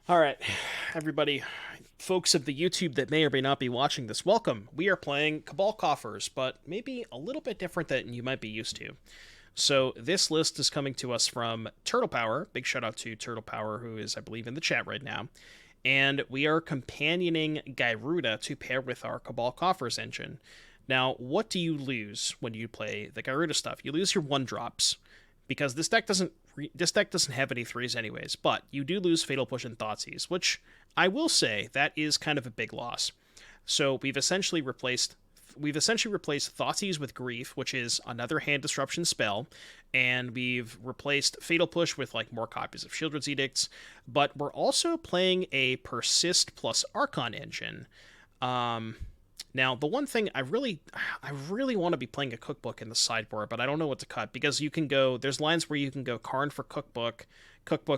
All right, everybody, folks of the YouTube that may or may not be watching this, welcome. We are playing Cabal Coffers, but maybe a little bit different than you might be used to. So this list is coming to us from Turtle Power. Big shout out to Turtle Power, who is, I believe, in the chat right now. And we are companioning Gyruda to pair with our Cabal Coffers engine. Now, what do you lose when you play the Gyruda stuff? You lose your 1-drops, because this deck doesn't have any 3s anyways, but you do lose Fatal Push and Thoughtseize, which I will say that is kind of a big loss. So we've essentially replaced Thoughtseize with Grief, which is another hand disruption spell, and we've replaced Fatal Push with like more copies of Sheoldred's Edicts, but we're also playing a Persist plus Archon engine. Now, the one thing I really want to be playing a cookbook in the sideboard, but I don't know what to cut, because you can go, there's lines where you can go Karn for cookbook,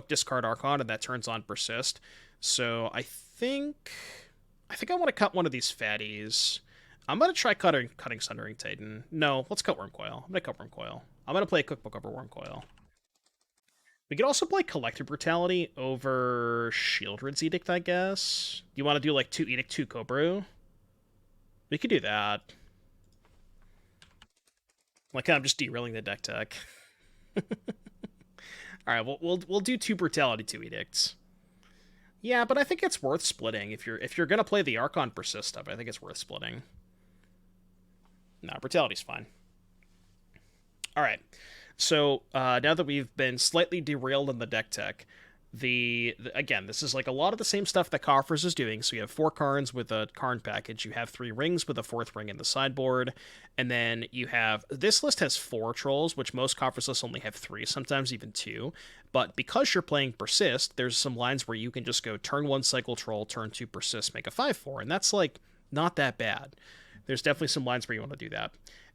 discard Archon, and that turns on Persist. So I think I want to cut one of these fatties. I'm going to try cutting Sundering Titan. No, let's cut Wormcoil. I'm going to cut Wormcoil. I'm going to play a cookbook over Wormcoil. We could also play Collective Brutality over Sheoldred's Edict, I guess. You want to do like 2 Edict, 2 Cobrew? We could do that. Like, I'm just derailing the deck tech. Alright, we'll do 2 Brutality, 2 Edicts. Yeah, but I think it's worth splitting. If you're gonna play the Archon Persist stuff, I think it's worth splitting. Nah, Brutality's fine. Alright. So, now that we've been slightly derailed in the deck tech, again, this is like a lot of the same stuff that Coffers is doing. So you have 4 Karns with a Karn package, you have 3 rings with a 4th ring in the sideboard, and then you have, this list has 4 trolls, which most Coffers lists only have 3, sometimes even 2, but because you're playing Persist, there's some lines where you can just go turn 1 cycle troll, turn 2 Persist, make a 5/4, and that's like not that bad. There's definitely some lines where you want to do that.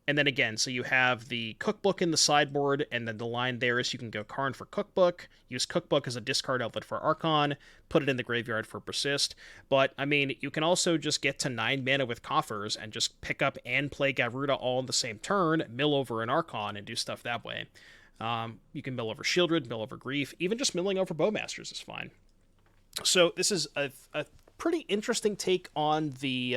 And then again, so you have the cookbook in the sideboard, and then the line there is you can go Karn for cookbook, use cookbook as a discard outlet for Archon, put it in the graveyard for Persist. But, I mean, you can also just get to 9 mana with Coffers and just pick up and play Gyruda all in the same turn, mill over an Archon, and do stuff that way. You can mill over Sheoldred, mill over Grief, even just milling over Bowmasters is fine. So this is a pretty interesting take on the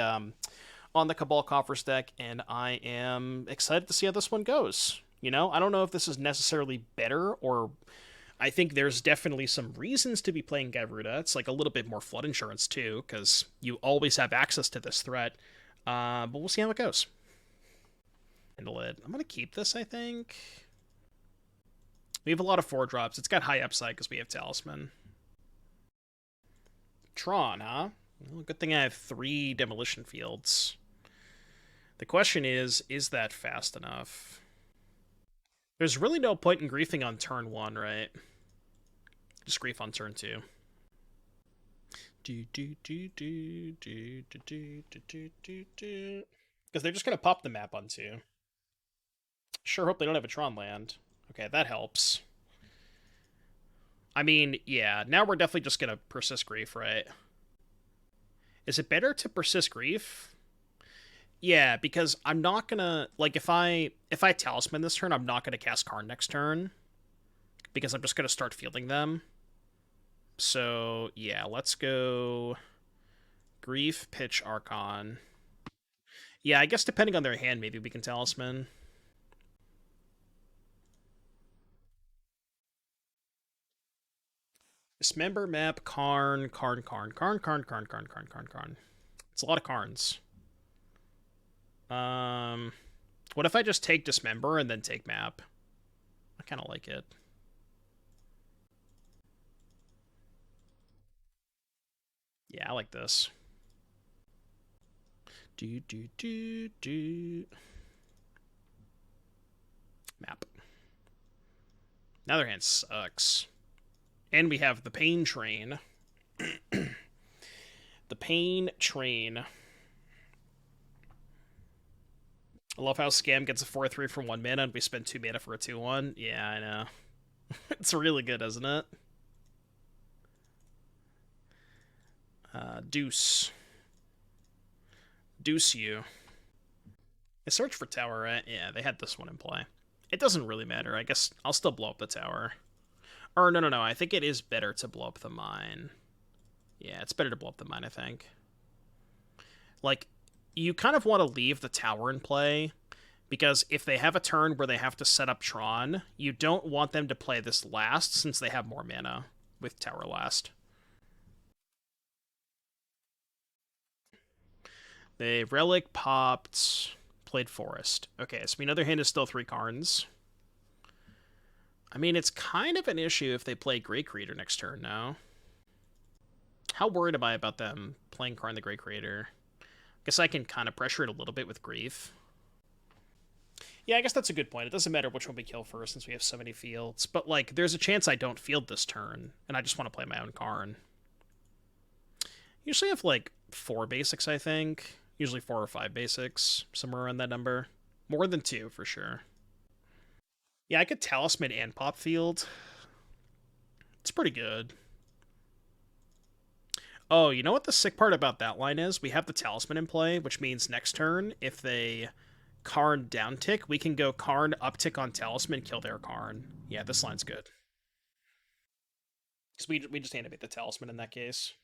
Cabal Coffers deck, and I am excited to see how this one goes. You know, I don't know if this is necessarily better, or I think there's definitely some reasons to be playing Gyruda. It's like a little bit more flood insurance too, because you always have access to this threat. But we'll see how it goes. Handle it. I'm going to keep this, I think. We have a lot of 4-drops. It's got high upside because we have Talisman. Tron, huh? Well, good thing I have 3 Demolition Fields. The question is that fast enough? There's really no point in griefing on turn 1, right? Just grief on turn 2. Because they're just going to pop the map on 2. Sure hope they don't have a Tron land. Okay, that helps. I mean, yeah, now we're definitely just going to persist grief, right? Is it better to persist grief? Yeah, because I'm not gonna, like, if I Talisman this turn, I'm not gonna cast Karn next turn, because I'm just gonna start fielding them. So, yeah, let's go Grief, pitch, Archon. Yeah, I guess depending on their hand, maybe we can Talisman. Dismember map, Karn. It's a lot of Karns. What if I just take Dismember and then take map? I kind of like it. Yeah, I like this. Map. Now their hand sucks. And we have the Pain Train. The Pain Train. I love how Scam gets a 4/3 for 1 mana and we spend 2 mana for a 2/1. Yeah, I know. It's really good, isn't it? Deuce. Deuce you. I search for tower, right? Yeah, they had this one in play. It doesn't really matter. I guess I'll still blow up the tower. Or, no. I think it is better to blow up the mine. Yeah, it's better to blow up the mine, I think. Like, you kind of want to leave the tower in play, because if they have a turn where they have to set up Tron, you don't want them to play this last, since they have more mana with tower last. They Relic popped, played Forest. Okay, so we know their hand is still 3 Karns. I mean, it's kind of an issue if they play Great Creator next turn now. How worried am I about them playing Karn the Great Creator? Guess I can kind of pressure it a little bit with Grief. Yeah, I guess that's a good point. It doesn't matter which one we kill first since we have so many fields. But, like, there's a chance I don't field this turn, and I just want to play my own Karn. Usually have, like, 4 basics, I think. Usually 4 or 5 basics, somewhere around that number. More than 2, for sure. Yeah, I could Talisman and Pop Field. It's pretty good. Oh, you know what the sick part about that line is? We have the Talisman in play, which means next turn, if they Karn downtick, we can go Karn uptick on Talisman, kill their Karn. Yeah, this line's good. Because we just animate the Talisman in that case.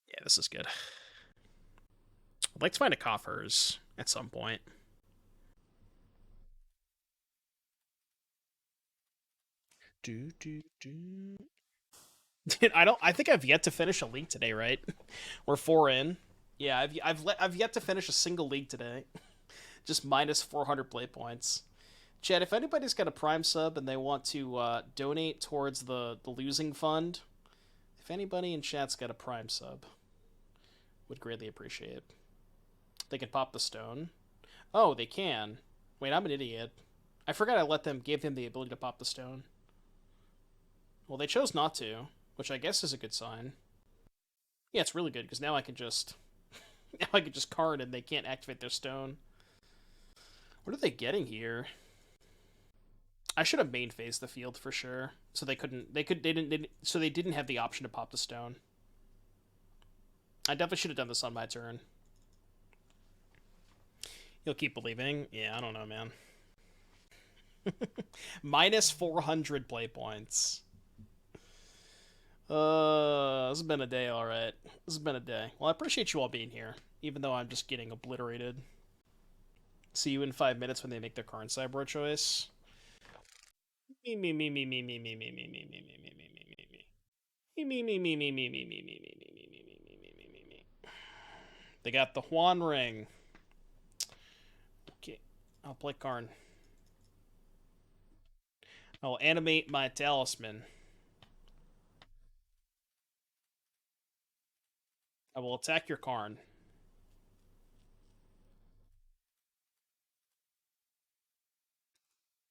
Yeah, this is good. I'd like to find a Coffers at some point. Dude, I think I've yet to finish a league today, right? We're 4 in. Yeah, I've yet to finish a single league today. Just minus 400 play points. Chad, if anybody's got a Prime sub and they want to donate towards the losing fund, if anybody in chat's got a Prime sub, would greatly appreciate it. They can pop the stone. Oh, they can. Wait, I'm an idiot. I forgot I gave them the ability to pop the stone. Well, they chose not to, which I guess is a good sign. Yeah, it's really good, because now I can just... now I can just Karn and they can't activate their stone. What are they getting here? I should have main phased the field for sure, so they didn't have the option to pop the stone. I definitely should have done this on my turn. You'll keep believing? Yeah, I don't know, man. Minus 400 play points. This has been a day, alright. This has been a day. Well, I appreciate you all being here, even though I'm just getting obliterated. See you in 5 minutes when they make their current sideboard choice. Me. They got the Juan ring. Okay, I'll play Karn. I'll animate my Talisman. I will attack your Karn.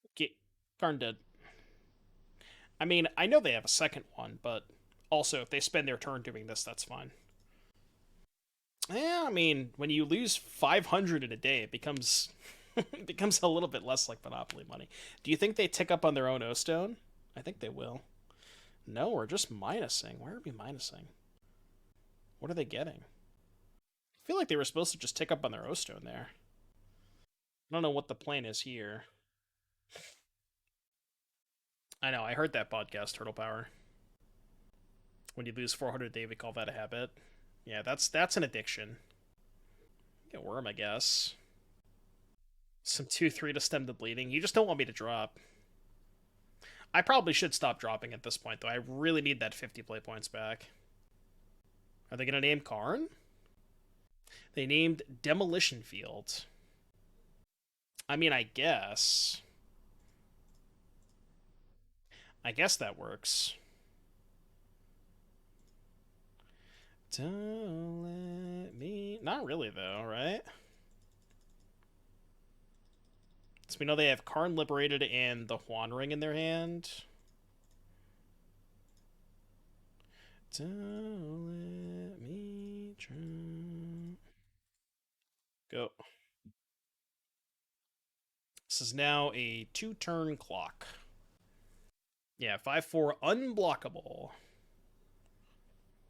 Okay, Karn dead. I mean, I know they have a second one, but also if they spend their turn doing this, that's fine. Yeah, I mean, when you lose 500 in a day, it becomes it becomes a little bit less like Monopoly money. Do you think they tick up on their own O-Stone? I think they will. No, we're just minusing. Why are we minusing? What are they getting? I feel like they were supposed to just tick up on their O-Stone there. I don't know what the plan is here. I know, I heard that podcast, Turtle Power. When you lose 400 a day, we call that a habit. Yeah, that's an addiction. Get Worm, I guess. Some 2-3 to stem the bleeding. You just don't want me to drop. I probably should stop dropping at this point, though. I really need that 50 play points back. Are they going to name Karn? They named Demolition Field. I mean, I guess. I guess that works. Don't let me... Not really, though, right? So we know they have Karn Liberated and the Juan Ring in their hand. Don't let me try. Go. This is now a 2-turn clock. Yeah, 5/4 unblockable.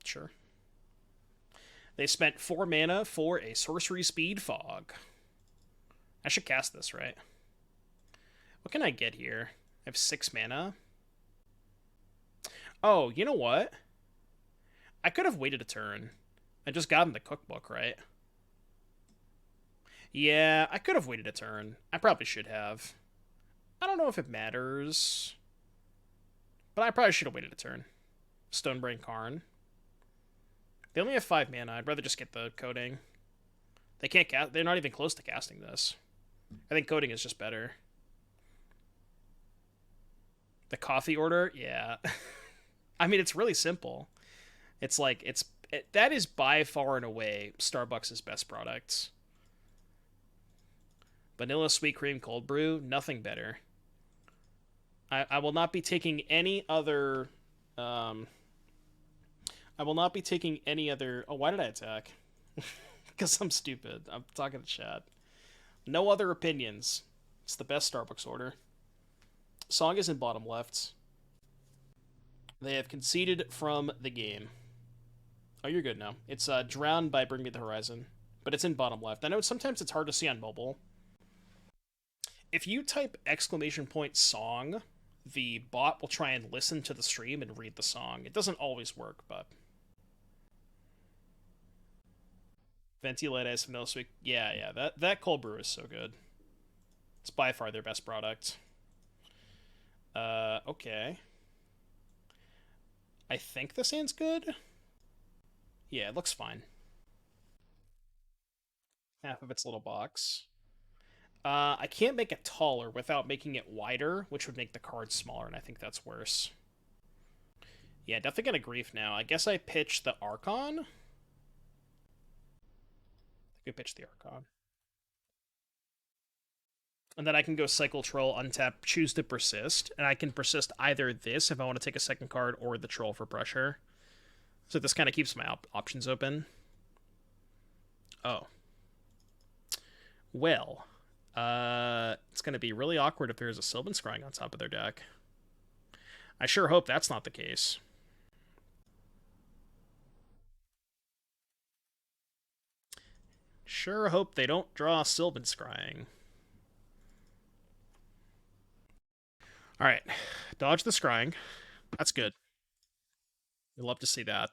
Sure. They spent 4 mana for a sorcery speed fog. I should cast this, right? What can I get here? I have 6 mana. Oh, you know what? I could have waited a turn. I just got in the cookbook, right? Yeah, I could have waited a turn. I probably should have. I don't know if it matters, but I probably should have waited a turn. Stonebrain Karn. They only have 5 mana. I'd rather just get the coating. They can't cast. They're not even close to casting this. I think coating is just better. The coffee order, yeah. I mean, it's really simple. It's like that is by far and away Starbucks' best product. Vanilla sweet cream cold brew, nothing better. I will not be taking any other. I will not be taking any other. Oh, why did I attack? Because I'm stupid. I'm talking to chat. No other opinions. It's the best Starbucks order. Song is in bottom left. They have conceded from the game. Oh, you're good now. It's drowned by Bring Me the Horizon, but it's in bottom left. I know sometimes it's hard to see on mobile. If you type !song, the bot will try and listen to the stream and read the song. It doesn't always work, but... Ventilated Vanilla Sweet. Yeah, that cold brew is so good. It's by far their best product. Okay. I think this hand's good. Yeah, it looks fine. Half of its little box. I can't make it taller without making it wider, which would make the card smaller, and I think that's worse. Yeah, definitely gonna grief now. I guess I pitch the Archon. I think we pitch the Archon. And then I can go Cycle Troll, untap, choose to persist, and I can persist either this if I want to take a second card or the Troll for pressure. So this kind of keeps my options open. Oh. Well, it's going to be really awkward if there's a Sylvan Scrying on top of their deck. I sure hope that's not the case. Sure hope they don't draw Sylvan Scrying. Alright, dodge the Scrying. That's good. We'd love to see that.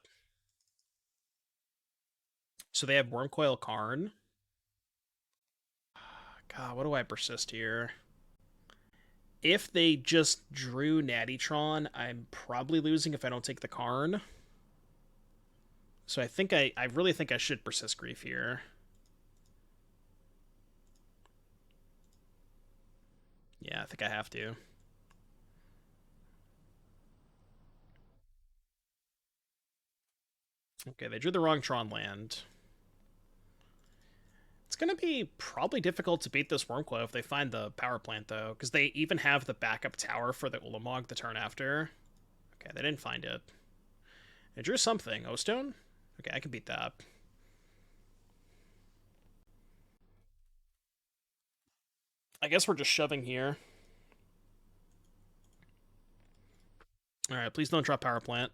So they have Wormcoil Karn. God, what do I persist here? If they just drew Nattytron, I'm probably losing if I don't take the Karn. So I really think I should persist Grief here. Yeah, I think I have to. Okay, they drew the wrong Tron land. It's going to be probably difficult to beat this Wormcoil if they find the power plant, though, because they even have the backup tower for the Ulamog the turn after. Okay, they didn't find it. They drew something. O-Stone? Okay, I can beat that. I guess we're just shoving here. Alright, please don't draw power plant.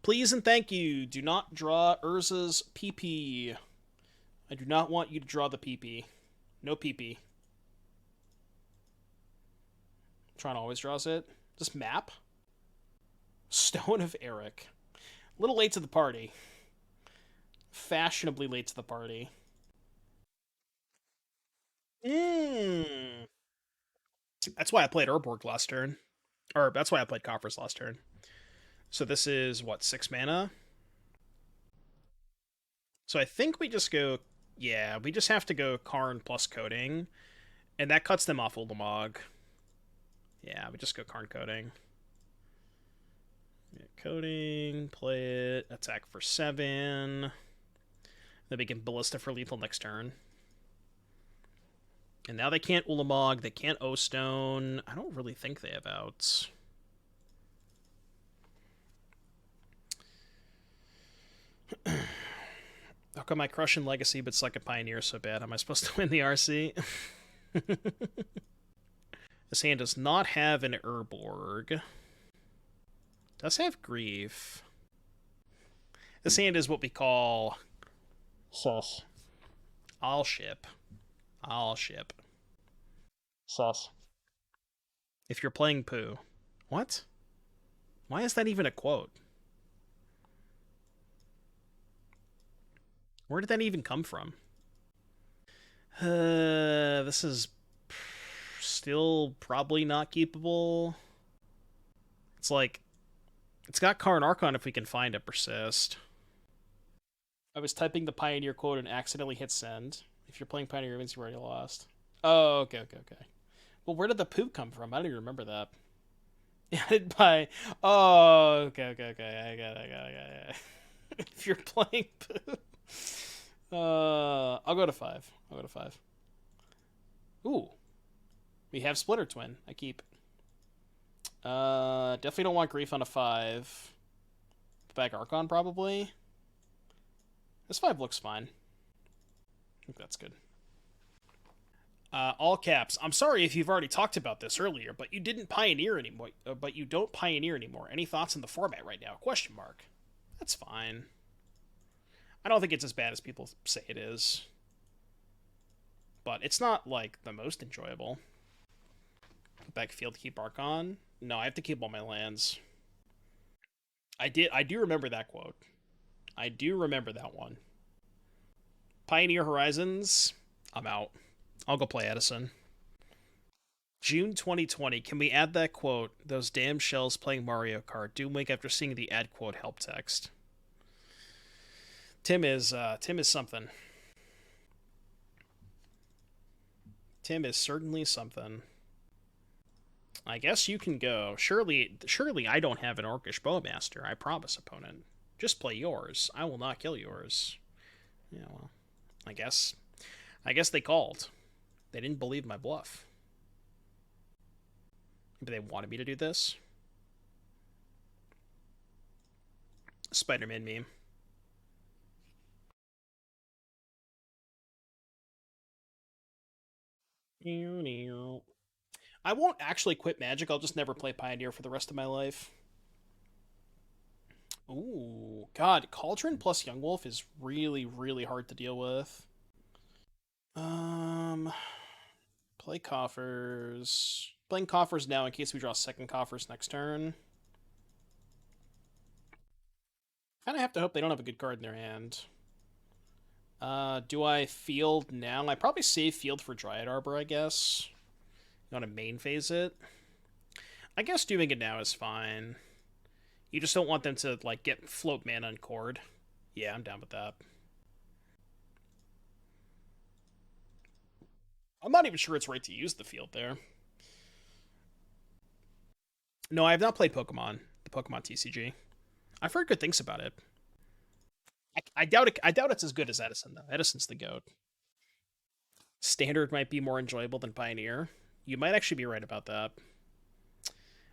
Please and thank you, do not draw Urza's PP. I do not want you to draw the PP. No PP. Tron always draws it. Just map. Stone of Eric. A little late to the party. Fashionably late to the party. That's why I played Urborg last turn. Or that's why I played Coffers last turn. So this is, what, 6 mana? So I think we just go... Yeah, we just have to go Karn plus Coating. And that cuts them off Ulamog. Yeah, we just go Karn Coating. Yeah, Coating, play it, attack for 7. Then we can Ballista for lethal next turn. And now they can't Ulamog, they can't O-Stone. I don't really think they have outs. How come I crush in Legacy but suck at Pioneer so bad? Am I supposed to win the RC? This hand does not have an Urborg. Does have Grief. This hand is what we call... Sus. I'll ship. Sus. If you're playing Pooh. What? Why is that even a quote? Where did that even come from? This is still probably not keepable. It's like, it's got Karn Archon if we can find a Persist. I was typing the Pioneer quote and accidentally hit send. If you're playing Pioneer, it means you've already lost. Oh, okay. Well, where did the poop come from? I don't even remember that. Yeah, I didn't buy. Oh, okay. I got it. If you're playing poop. I'll go to 5. Ooh. We have Splitter Twin. I keep. Definitely don't want Grief on a 5. Back Archon, probably. This 5 looks fine. I think that's good. All caps. I'm sorry if you've already talked about this earlier, but you didn't pioneer anymore. But you don't pioneer anymore. Any thoughts on the format right now? Question mark. That's fine. I don't think it's as bad as people say it is. But it's not, like, the most enjoyable. Backfield to keep Archon? No, I have to keep all my lands. I do remember that quote. I do remember that one. Pioneer Horizons? I'm out. I'll go play Edison. June 2020. Can we add that quote? Those damn shells playing Mario Kart. Do wink after seeing the add quote help text. Tim is something. Tim is certainly something. I guess you can go. Surely I don't have an Orcish Bowmaster. I promise, opponent. Just play yours. I will not kill yours. Yeah, well, I guess they called. They didn't believe my bluff. Maybe they wanted me to do this. Spider-Man meme. I won't actually quit Magic. I'll just never play Pioneer for the rest of my life. Ooh, God, Cauldron plus Yawgmoth is really, really hard to deal with. Play Coffers. Playing Coffers now in case we draw second Coffers next turn. Kind of have to hope they don't have a good card in their hand. Do I field now? I probably save field for Dryad Arbor, I guess. You want to main phase it? I guess doing it now is fine. You just don't want them to, like, get float mana on Cord. Yeah, I'm down with that. I'm not even sure it's right to use the field there. No, I have not played Pokemon. The Pokemon TCG. I've heard good things about it. I doubt it. I doubt it's as good as Edison, though. Edison's the GOAT. Standard might be more enjoyable than Pioneer. You might actually be right about that.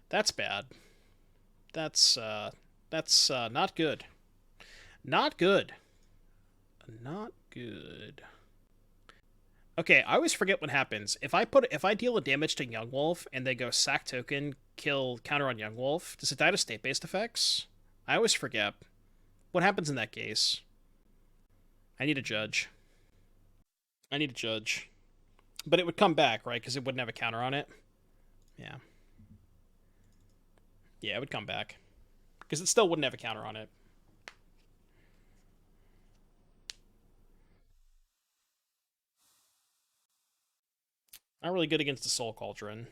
That's bad. That's not good. Not good. Not good. Okay, I always forget what happens. If I deal a damage to Yawgmoth and they go sack token, kill, counter on Yawgmoth, does it die to state-based effects? I always forget. What happens in that case? I need a judge. But it would come back, right? Because it wouldn't have a counter on it. Yeah. Yeah, it would come back. Because it still wouldn't have a counter on it. Not really good against the Soul Cauldron.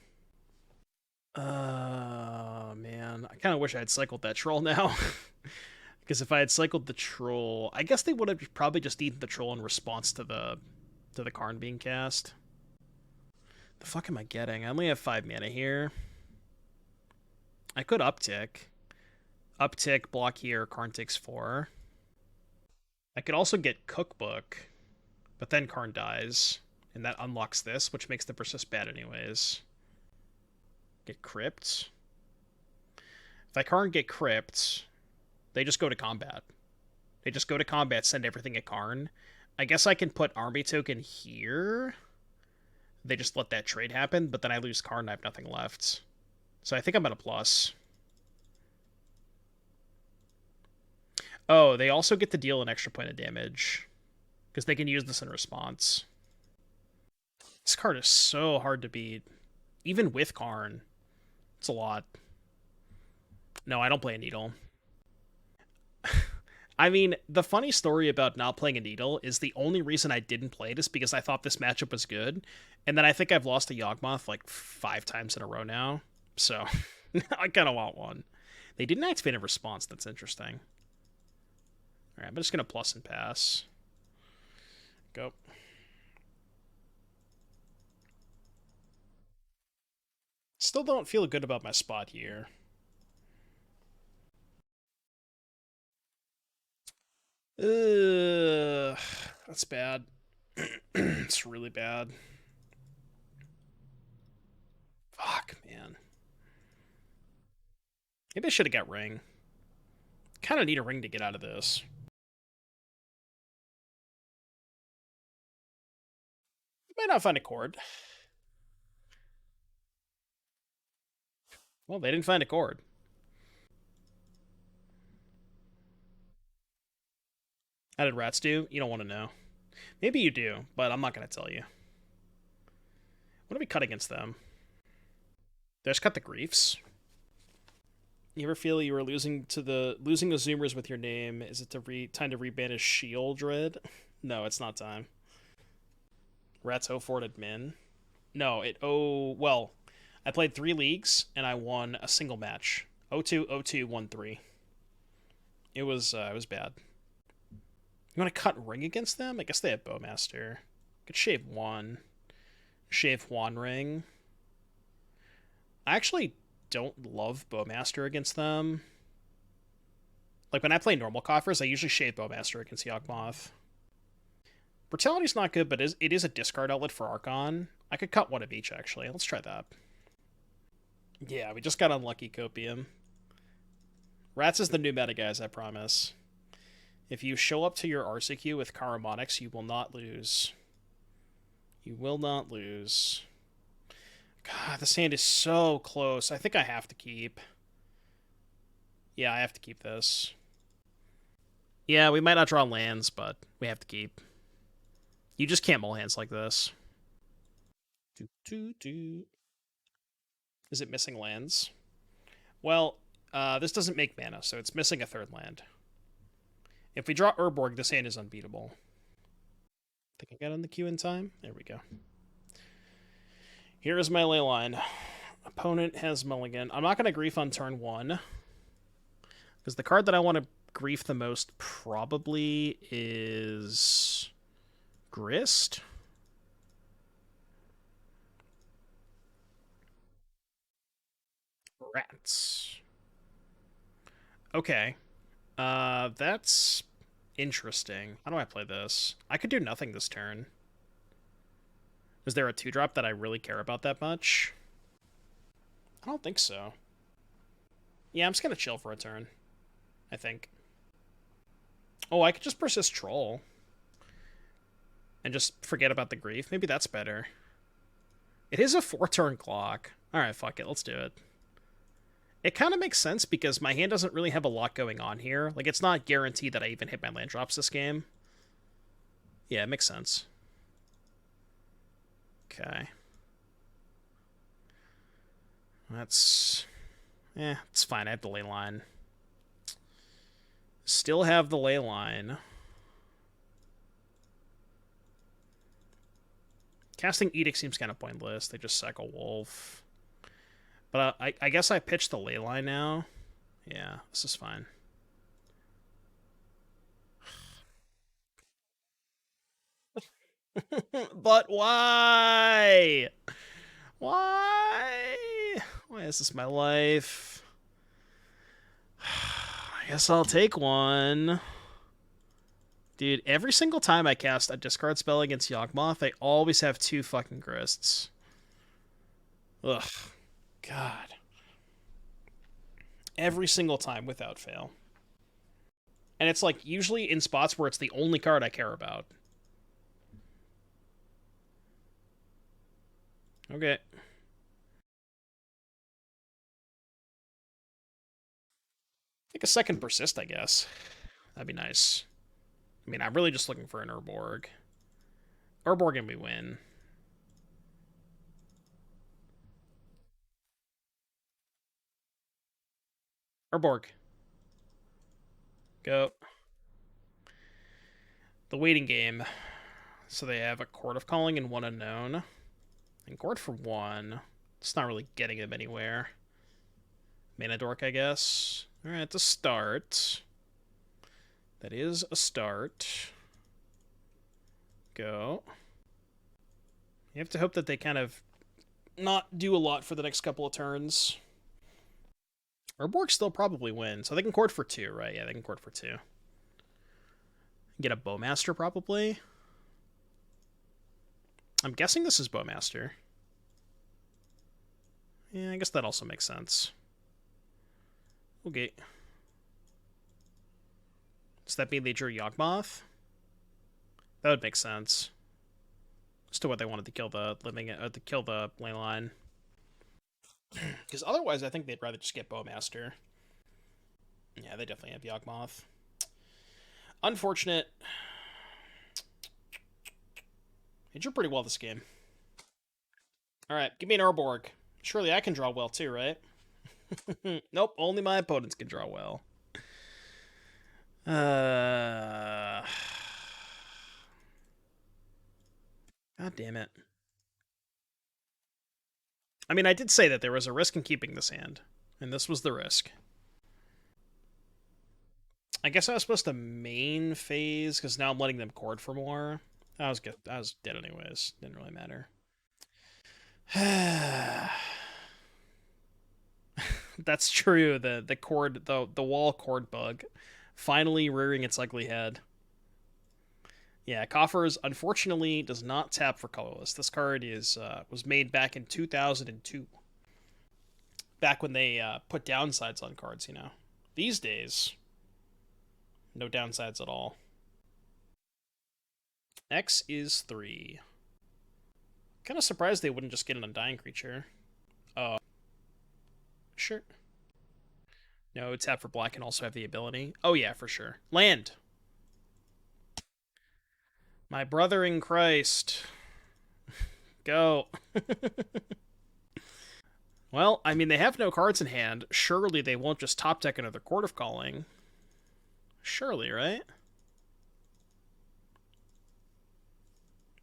Man. I kind of wish I had cycled that Troll now. Because if I had cycled the Troll, I guess they would have probably just eaten the Troll in response to the Karn being cast. The fuck am I getting? I only have 5 mana here. I could uptick. Uptick, block here, Karn takes 4. I could also get Cookbook, but then Karn dies, and that unlocks this, which makes the Persist bad anyways. Get Crypt. If I Karn get Crypt, they just go to combat. Send everything at Karn. I guess I can put Army Token here. They just let that trade happen, but then I lose Karn and I have nothing left. So I think I'm at a plus. Oh, they also get to deal an extra point of damage. Because they can use this in response. This card is so hard to beat. Even with Karn. It's a lot. No, I don't play a Needle. I mean, the funny story about not playing a Needle is the only reason I didn't play it is because I thought this matchup was good, and then I think I've lost a Yawgmoth like 5 times in a row now, so I kind of want one. They didn't activate a response, that's interesting. Alright, I'm just going to plus and pass. Go. Still don't feel good about my spot here. Ugh, that's bad. It's really bad. Fuck, man. Maybe I should have got Ring. Kind of need a Ring to get out of this. Might not find a chord. Well, they didn't find a chord. How did rats do? You don't want to know. Maybe you do, but I'm not going to tell you. What do we cut against them? They just cut the griefs. You ever feel you were losing the Zoomers with your name? Is it time to rebanish Sheoldred? No, it's not time. Rats 04 admin. No, well, I played 3 leagues and I won a single match. 0-2, 0-2, 1-3. It was bad. You want to cut Ring against them? I guess they have Bowmaster. Could shave 1. Shave 1 Ring. I actually don't love Bowmaster against them. Like, when I play normal Coffers, I usually shave Bowmaster against Yawgmoth. Brutality's not good, but it is a discard outlet for Archon. I could cut 1 of each, actually. Let's try that. Yeah, we just got unlucky Copium. Rats is the new meta, guys, I promise. If you show up to your RCQ with Karamonics, you will not lose. You will not lose. God, this hand is so close. I think I have to keep. Yeah, I have to keep this. Yeah, we might not draw lands, but we have to keep. You just can't mull hands like this. Is it missing lands? Well, this doesn't make mana, so it's missing a 3rd land. If we draw Urborg, this hand is unbeatable. I think I got on the queue in time. There we go. Here is my ley line. Opponent has mulligan. I'm not going to grief on turn 1. Because the card that I want to grief the most probably is Grist. Rats. Okay. That's interesting. How do I play this? I could do nothing this turn. Is there a 2-drop that I really care about that much? I don't think so. Yeah, I'm just gonna chill for a turn. I think. Oh, I could just persist Troll. And just forget about the grief. Maybe that's better. It is a 4-turn clock. Alright, fuck it. Let's do it. It kind of makes sense because my hand doesn't really have a lot going on here. Like, it's not guaranteed that I even hit my land drops this game. Yeah, it makes sense. Okay. That's... it's fine. I have the ley line. Still have the ley line. Casting Edict seems kind of pointless. They just cycle Wolf. But I guess I pitched the ley line now. Yeah, this is fine. But why? Why? Why is this my life? I guess I'll take one. Dude, every single time I cast a discard spell against Yawgmoth, I always have 2 fucking Grists. Ugh. God. Every single time without fail. And it's like usually in spots where it's the only card I care about. Okay. Take a second Persist, I guess. That'd be nice. I mean, I'm really just looking for an Urborg. Urborg and we win. Urborg. Go. The waiting game. So they have a Court of Calling and one unknown. And Court for 1. It's not really getting them anywhere. Mana Dork, I guess. Alright, to start. That is a start. Go. You have to hope that they kind of not do a lot for the next couple of turns. Urborg still probably win, so they can court for 2, right? Yeah, they can court for 2. Get a Bowmaster, probably. I'm guessing this is Bowmaster. Yeah, I guess that also makes sense. Okay. Does that mean they drew Yawgmoth? That would make sense. As to what they wanted to kill the ley line. Because otherwise, I think they'd rather just get Bowmaster. Yeah, they definitely have Yawgmoth. Unfortunate. They drew pretty well this game. Alright, give me an Urborg. Surely I can draw well too, right? Nope, only my opponents can draw well. God damn it. I mean, I did say that there was a risk in keeping this hand, and this was the risk. I guess I was supposed to main phase, because now I'm letting them court for more. I was good. I was dead anyways. Didn't really matter. That's true. The wall cord bug finally rearing its ugly head. Yeah, Coffers unfortunately does not tap for colorless. This card was made back in 2002. Back when they put downsides on cards, you know. These days, no downsides at all. X is 3. Kind of surprised they wouldn't just get an Undying creature. Oh. Sure. No, tap for black can also have the ability. Oh yeah, for sure. Land! My brother in Christ. Go. Well, I mean, they have no cards in hand. Surely they won't just top deck another Court of Calling. Surely, right?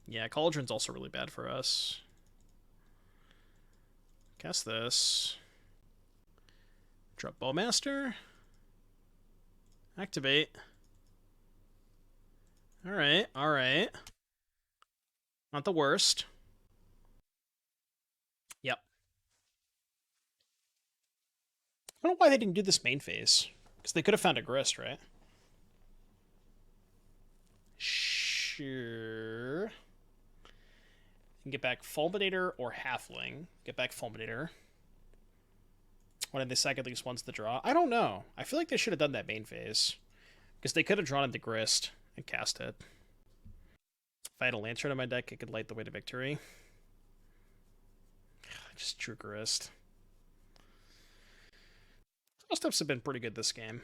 Yeah, Cauldron's also really bad for us. Cast this. Drop Bowmaster. Activate. Alright, alright. Not the worst. Yep. I don't know why they didn't do this main phase. Because they could have found a Grist, right? Sure. Get back Fulminator or Halfling. Get back Fulminator. What did they sack at least once to draw? I don't know. I feel like they should have done that main phase. Because they could have drawn into Grist and cast it. If I had a Lantern in my deck, it could light the way to victory. I just drew Grist. Most stuffs have been pretty good this game.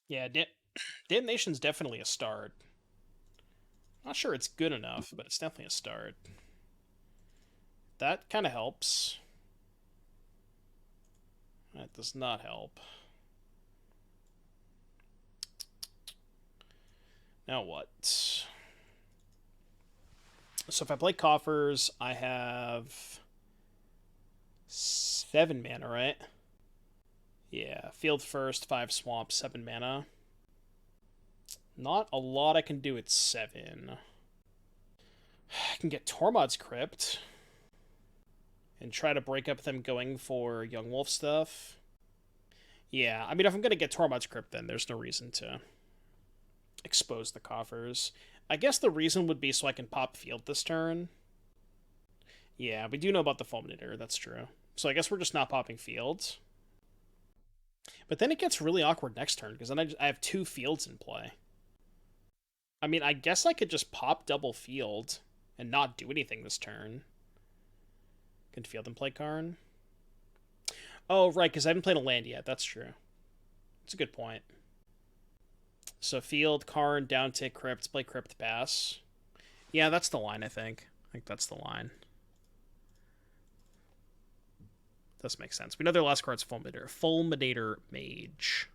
Yeah, Damnation's definitely a start. Not sure it's good enough, but it's definitely a start. That kind of helps. That does not help. Now what? So if I play Coffers, I have 7 mana, right? Yeah, field first, 5 swamp, 7 mana. Not a lot I can do at 7. I can get Tormod's Crypt and try to break up them going for Yawgmoth stuff. Yeah, I mean, if I'm going to get Tormod's Crypt, then there's no reason to expose the Coffers. I guess the reason would be so I can pop field this turn. Yeah, we do know about the Fulminator, that's true. So I guess we're just not popping fields. But then it gets really awkward next turn, because then I have 2 fields in play. I mean, I guess I could just pop double field and not do anything this turn. Can field and play Karn? Oh, right, because I haven't played a land yet. That's true. That's a good point. So field, Karn, down tick, Crypt, play Crypt, pass. Yeah, that's the line, I think. I think that's the line. Does make sense. We know their last card's Fulminator. Fulminator Mage.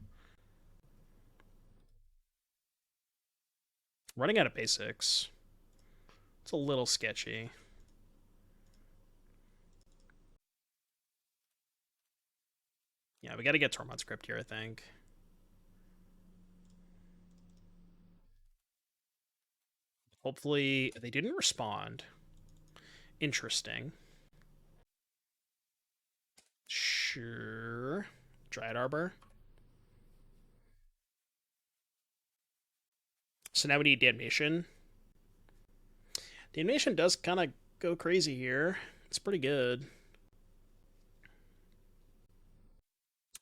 Running out of basics. It's a little sketchy. Yeah, we gotta get Tormod's Crypt here, I think. Hopefully they didn't respond. Interesting. Sure. Dryad Arbor. So now we need Damnation. Damnation does kind of go crazy here. It's pretty good.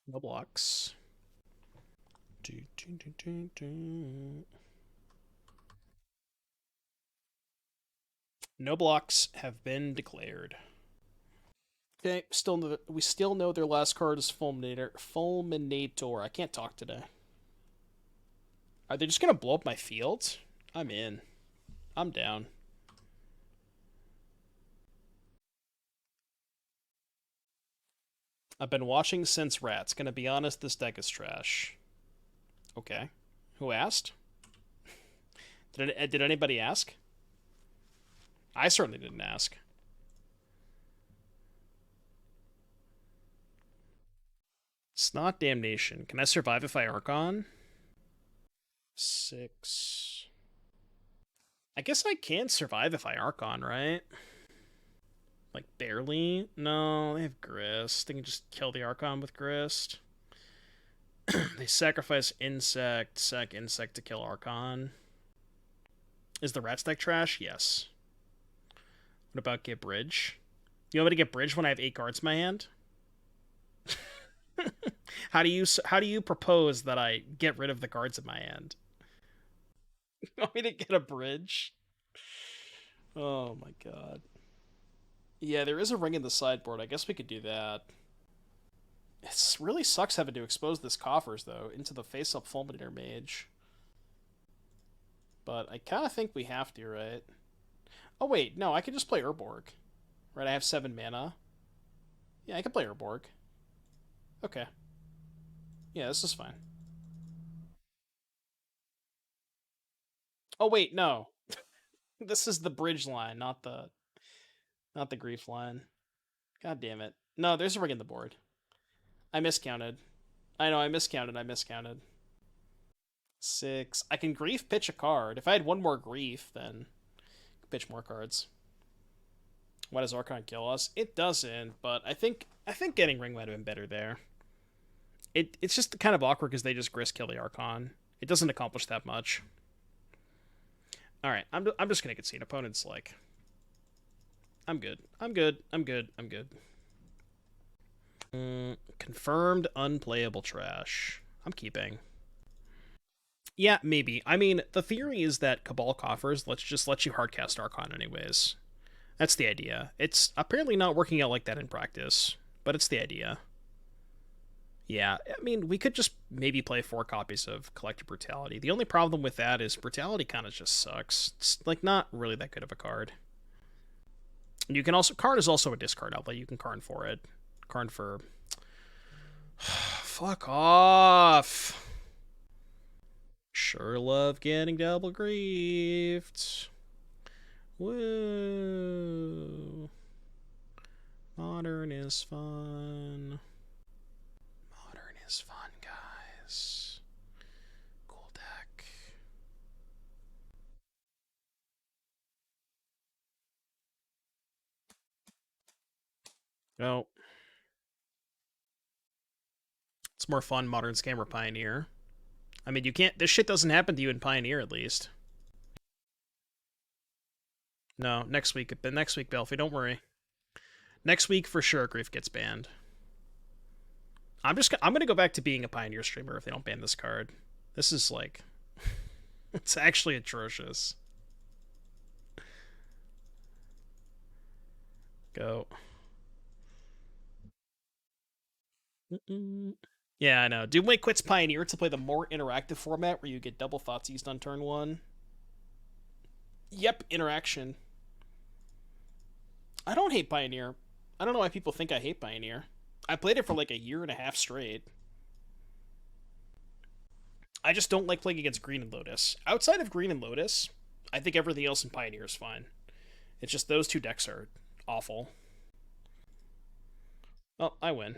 No blocks. No blocks have been declared. Okay, we still know their last card is Fulminator. Fulminator. I can't talk today. Are they just gonna blow up my field? I'm in. I'm down. I've been watching since Rats. Gonna be honest, this deck is trash. Okay. Who asked? Did anybody ask? I certainly didn't ask. It's not Damnation. Can I survive if I Archon? 6. I guess I can survive if I Archon, right? Like, barely? No, they have Grist. They can just kill the Archon with Grist. They sacrifice Insect, sack Insect to kill Archon. Is the Rats deck trash? Yes. What about get Bridge? You want me to get Bridge when I have 8 cards in my hand? How do you propose that I get rid of the cards in my hand? You want me to get a Bridge? Oh my god. Yeah, there is a ring in the sideboard. I guess we could do that. It really sucks having to expose this Coffers, though, into the face-up Fulminator Mage. But I kind of think we have to, right? Oh, wait, no, I can just play Urborg. Right, I have 7 mana. Yeah, I can play Urborg. Okay. Yeah, this is fine. Oh, wait, no. This is the bridge line, not the grief line. God damn it. No, there's a ring in the board. I miscounted. I know, I miscounted. 6. I can grief pitch a card. If I had one more grief, then I could pitch more cards. Why does Archon kill us? It doesn't, but I think getting ring might have been better there. It's just kind of awkward because they just grist kill the Archon. It doesn't accomplish that much. All right, I'm just gonna concede. Opponent's like, I'm good. Confirmed unplayable trash. I'm keeping. Yeah, maybe. I mean, the theory is that Cabal Coffers let you hardcast Archon anyways. That's the idea. It's apparently not working out like that in practice, but it's the idea. Yeah, I mean, we could just maybe play 4 copies of Collective Brutality. The only problem with that is Brutality kind of just sucks. It's, like, not really that good of a card. And you can also... Karn is also a discard outlet. You can Karn for it. Karn for... Fuck off! Sure love getting double griefed. Woo! Modern is fun. Is fun, guys. Cool deck. No. It's more fun, Modern Scammer Pioneer. I mean, you can't... This shit doesn't happen to you in Pioneer, at least. No, next week. But next week, Belfie, don't worry. Next week, for sure, Grief gets banned. I'm gonna go back to being a Pioneer streamer if they don't ban this card. This is like... it's actually atrocious. Go. Yeah, I know. Doomway quits Pioneer to play the more interactive format where you get double Thoughtseized on turn 1. Yep, interaction. I don't hate Pioneer. I don't know why people think I hate Pioneer. I played it for like a year and a half straight. I just don't like playing against Green and Lotus. Outside of Green and Lotus, I think everything else in Pioneer is fine. It's just those two decks are awful. Well, I win.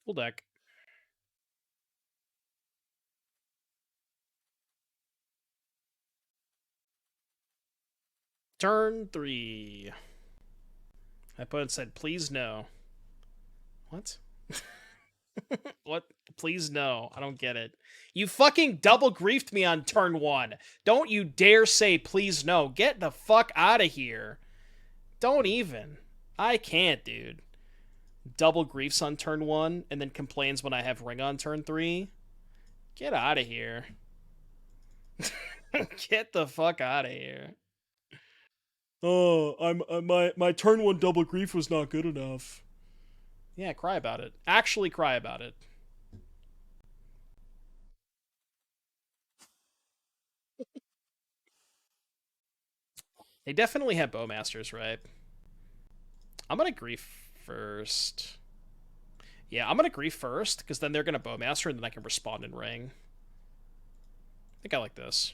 Full deck. Turn 3. My opponent said, please no. What? What? Please no. I don't get it. You fucking double griefed me on turn 1. Don't you dare say please no. Get the fuck out of here. Don't even. I can't, dude. Double griefs on turn 1 and then complains when I have ring on turn 3. Get out of here. Get the fuck out of here. Oh, my turn 1 double grief was not good enough. Yeah, cry about it. Actually cry about it. They definitely have Bowmasters, right? I'm gonna grief first. Yeah, I'm gonna grief first, because then they're gonna Bowmaster and then I can respond in ring. I think I like this.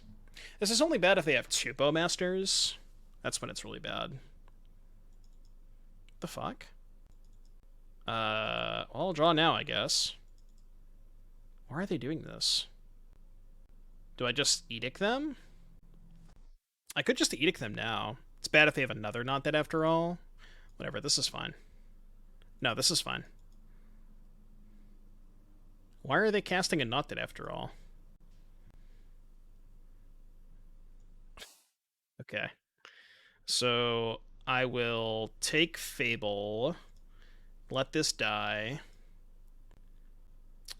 This is only bad if they have 2 Bowmasters. That's when it's really bad. The fuck? Well, I'll draw now, I guess. Why are they doing this? Do I just Edict them? I could just Edict them now. It's bad if they have another Not Dead after all. Whatever, this is fine. No, this is fine. Why are they casting a Not Dead after all? Okay. So I will take Fable, let this die.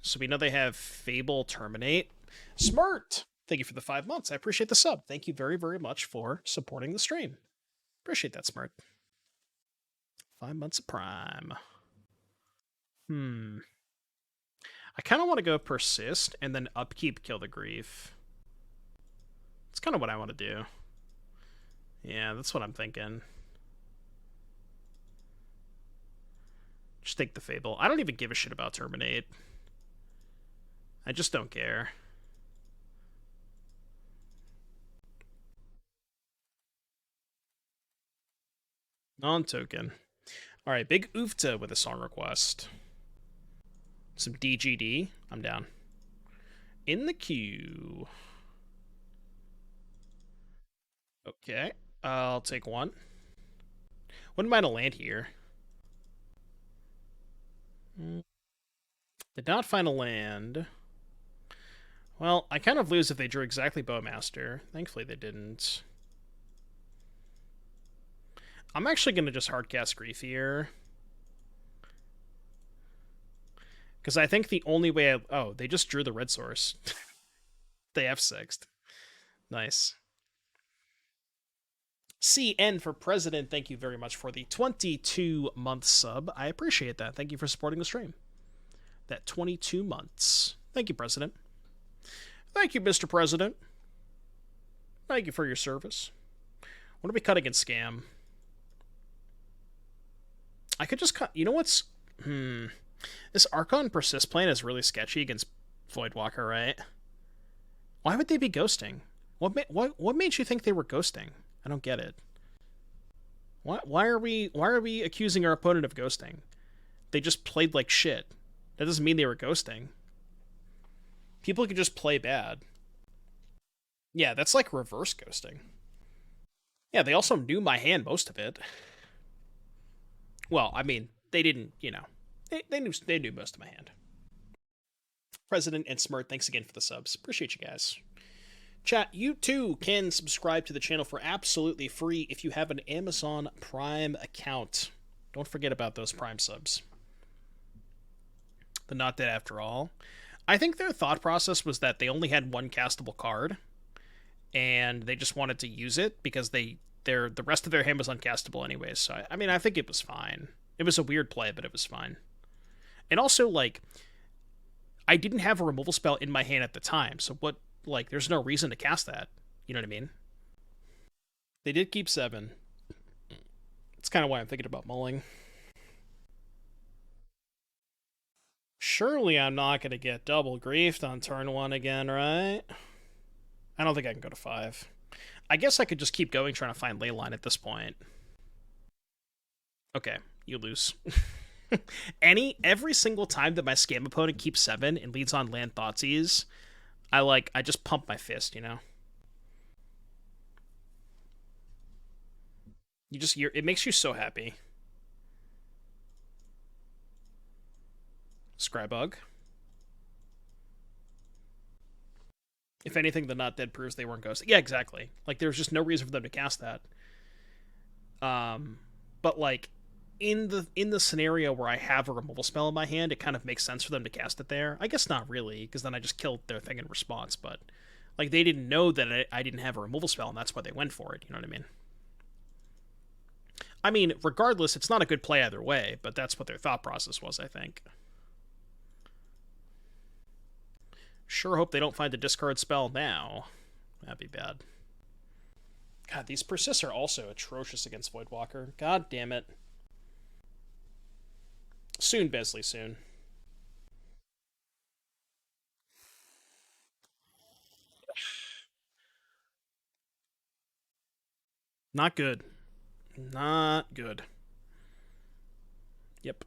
So we know they have Fable Terminate. Smart! Thank you for the 5 months. I appreciate the sub. Thank you very, very much for supporting the stream. Appreciate that, Smart. 5 months of Prime. I kind of want to go Persist and then upkeep Kill the Grief. That's kind of what I want to do. Yeah, that's what I'm thinking. Just take the Fable. I don't even give a shit about Terminate. I just don't care. Non-token. Alright, Big Oofta with a song request. Some DGD. I'm down. In the queue. Okay. I'll take one. Wouldn't mind a land here. Did not find a land. Well, I kind of lose if they drew exactly Bowmaster. Thankfully they didn't. I'm actually going to just hardcast Grief here. Because I think the only way I... Oh, they just drew the red source. They F6'd. Nice. CN for President, thank you very much for the 22-month sub. I appreciate that. Thank you for supporting the stream. That 22 months. Thank you, President. Thank you, Mr. President. Thank you for your service. What are we cutting in Scam? I could just cut... You know what's... This Archon Persist plan is really sketchy against Voidwalker, right? Why would they be ghosting? What made you think they were ghosting? I don't get it. Why are we accusing our opponent of ghosting? They just played like shit. That doesn't mean they were ghosting. People could just play bad. Yeah, that's like reverse ghosting. Yeah, they also knew my hand most of it. Well, I mean, they didn't, you know. They knew most of my hand. President and Smart, thanks again for the subs. Appreciate you guys. Chat, you too can subscribe to the channel for absolutely free if you have an Amazon Prime account. Don't forget about those Prime subs. The Not Dead after all. I think their thought process was that they only had one castable card, and they just wanted to use it because the rest of their hand was uncastable anyways. So I mean, I think it was fine. It was a weird play, but it was fine. And also, like, I didn't have a removal spell in my hand at the time, so what? Like, there's no reason to cast that. You know what I mean? They did keep 7. It's kind of why I'm thinking about mulling. Surely I'm not going to get double griefed on turn 1 again, right? I don't think I can go to 5. I guess I could just keep going trying to find Leyline at this point. Okay, you lose. Every single time that my scam opponent keeps 7 and leads on land Thoughtseize, I just pump my fist, you know? It makes you so happy. Scrybug. If anything, the not dead proves they weren't ghosts. Yeah, exactly. Like, there's just no reason for them to cast that. But like, in the scenario where I have a removal spell in my hand, it kind of makes sense for them to cast it there. I guess not really, because then I just killed their thing in response. But like, they didn't know that I didn't have a removal spell, and that's why they went for it. You know what I mean? I mean, regardless, it's not a good play either way, but that's what their thought process was, I think. Sure hope they don't find a discard spell now. That'd be bad. God, these persists are also atrocious against Voidwalker. God damn it. Soon, Besley, soon. Not good. Not good. Yep.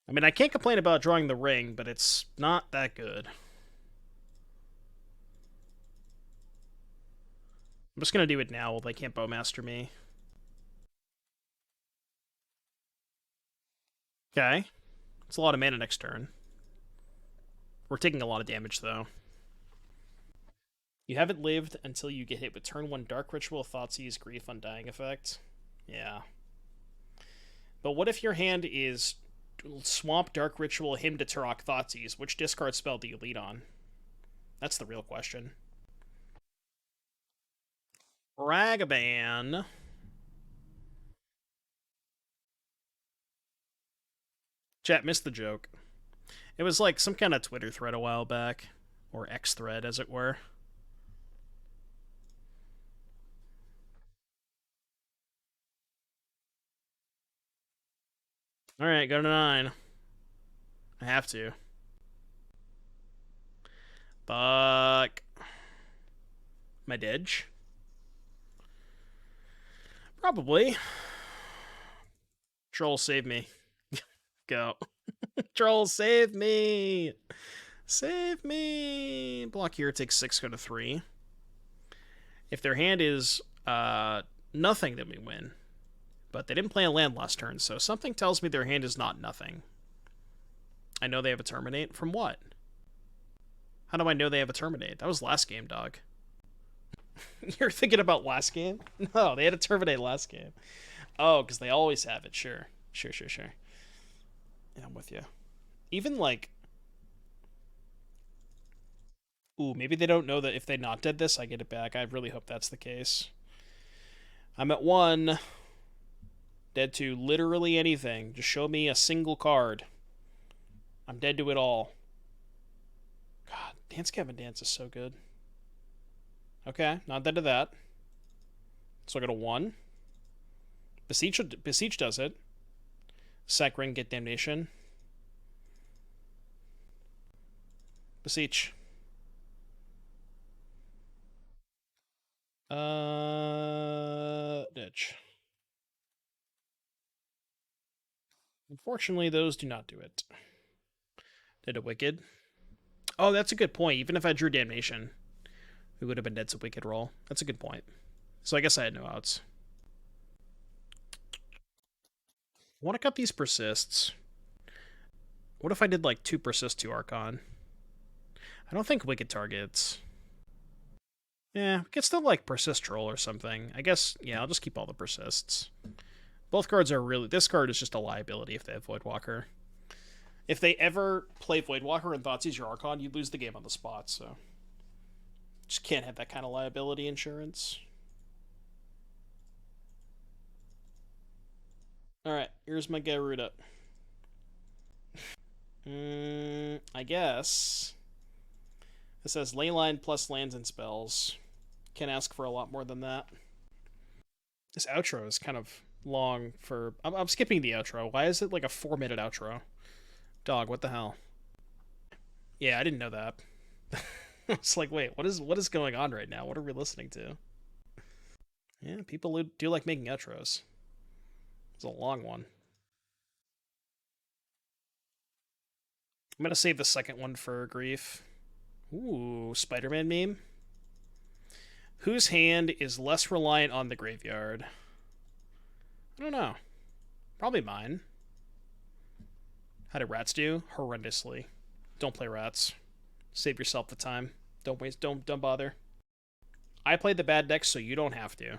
I mean, I can't complain about drawing the ring, but it's not that good. I'm just going to do it now while they can't Bowmaster me. Okay. It's a lot of mana next turn. We're taking a lot of damage, though. You haven't lived until you get hit with turn 1 Dark Ritual, Thoughtseize, Grief, Undying Effect. Yeah. But what if your hand is Swamp, Dark Ritual, Hymn to Turok, Thoughtseize? Which discard spell do you lead on? That's the real question. Ragavan. Chat missed the joke. It was like some kind of Twitter thread a while back. Or X thread, as it were. Alright, go to 9. I have to. Fuck. Am I dead? Probably. Troll, save me. Go. Troll, save me! Save me! Block here, takes 6, go to 3. If their hand is nothing, then we win. But they didn't play a land last turn, so something tells me their hand is not nothing. I know they have a Terminate. From what? How do I know they have a Terminate? That was last game, dog. You're thinking about last game? No, they had a Terminate last game. Oh, because they always have it. Sure. Sure. Yeah, I'm with you. Even like... Ooh, maybe they don't know that if they not dead this, I get it back. I really hope that's the case. I'm at 1. Dead to literally anything. Just show me a single card. I'm dead to it all. God, Dance Gavin Dance is so good. Okay, not dead to that. So I got a 1. Beseech does it. Sack Ring, get Damnation. Beseech. Ditch. Unfortunately, those do not do it. Did a Wicked. Oh, that's a good point. Even if I drew Damnation, we would have been dead to Wicked roll. That's a good point. So I guess I had no outs. I want to cut these persists. What if I did like 2 persist, 2 Archon? I don't think Wicked targets. Yeah, we could still like persist troll or something. I guess, yeah, I'll just keep all the persists. Both cards are really... This card is just a liability if they have Voidwalker. If they ever play Voidwalker and Thoughtseize your Archon, you lose the game on the spot, so... Just can't have that kind of liability insurance. Alright, here's my Gyruda. I guess... It says Leyline plus lands and spells. Can't ask for a lot more than that. This outro is kind of long for... I'm skipping the outro. Why is it like a 4-minute outro? Dog, what the hell? Yeah, I didn't know that. It's like, wait, what is going on right now? What are we listening to? Yeah, people do like making outros. It's a long one. I'm gonna save the second one for grief. Ooh, Spider-Man meme. Whose hand is less reliant on the graveyard? I don't know. Probably mine. How did rats do? Horrendously. Don't play rats. Save yourself the time. Don't bother. I played the bad deck so you don't have to.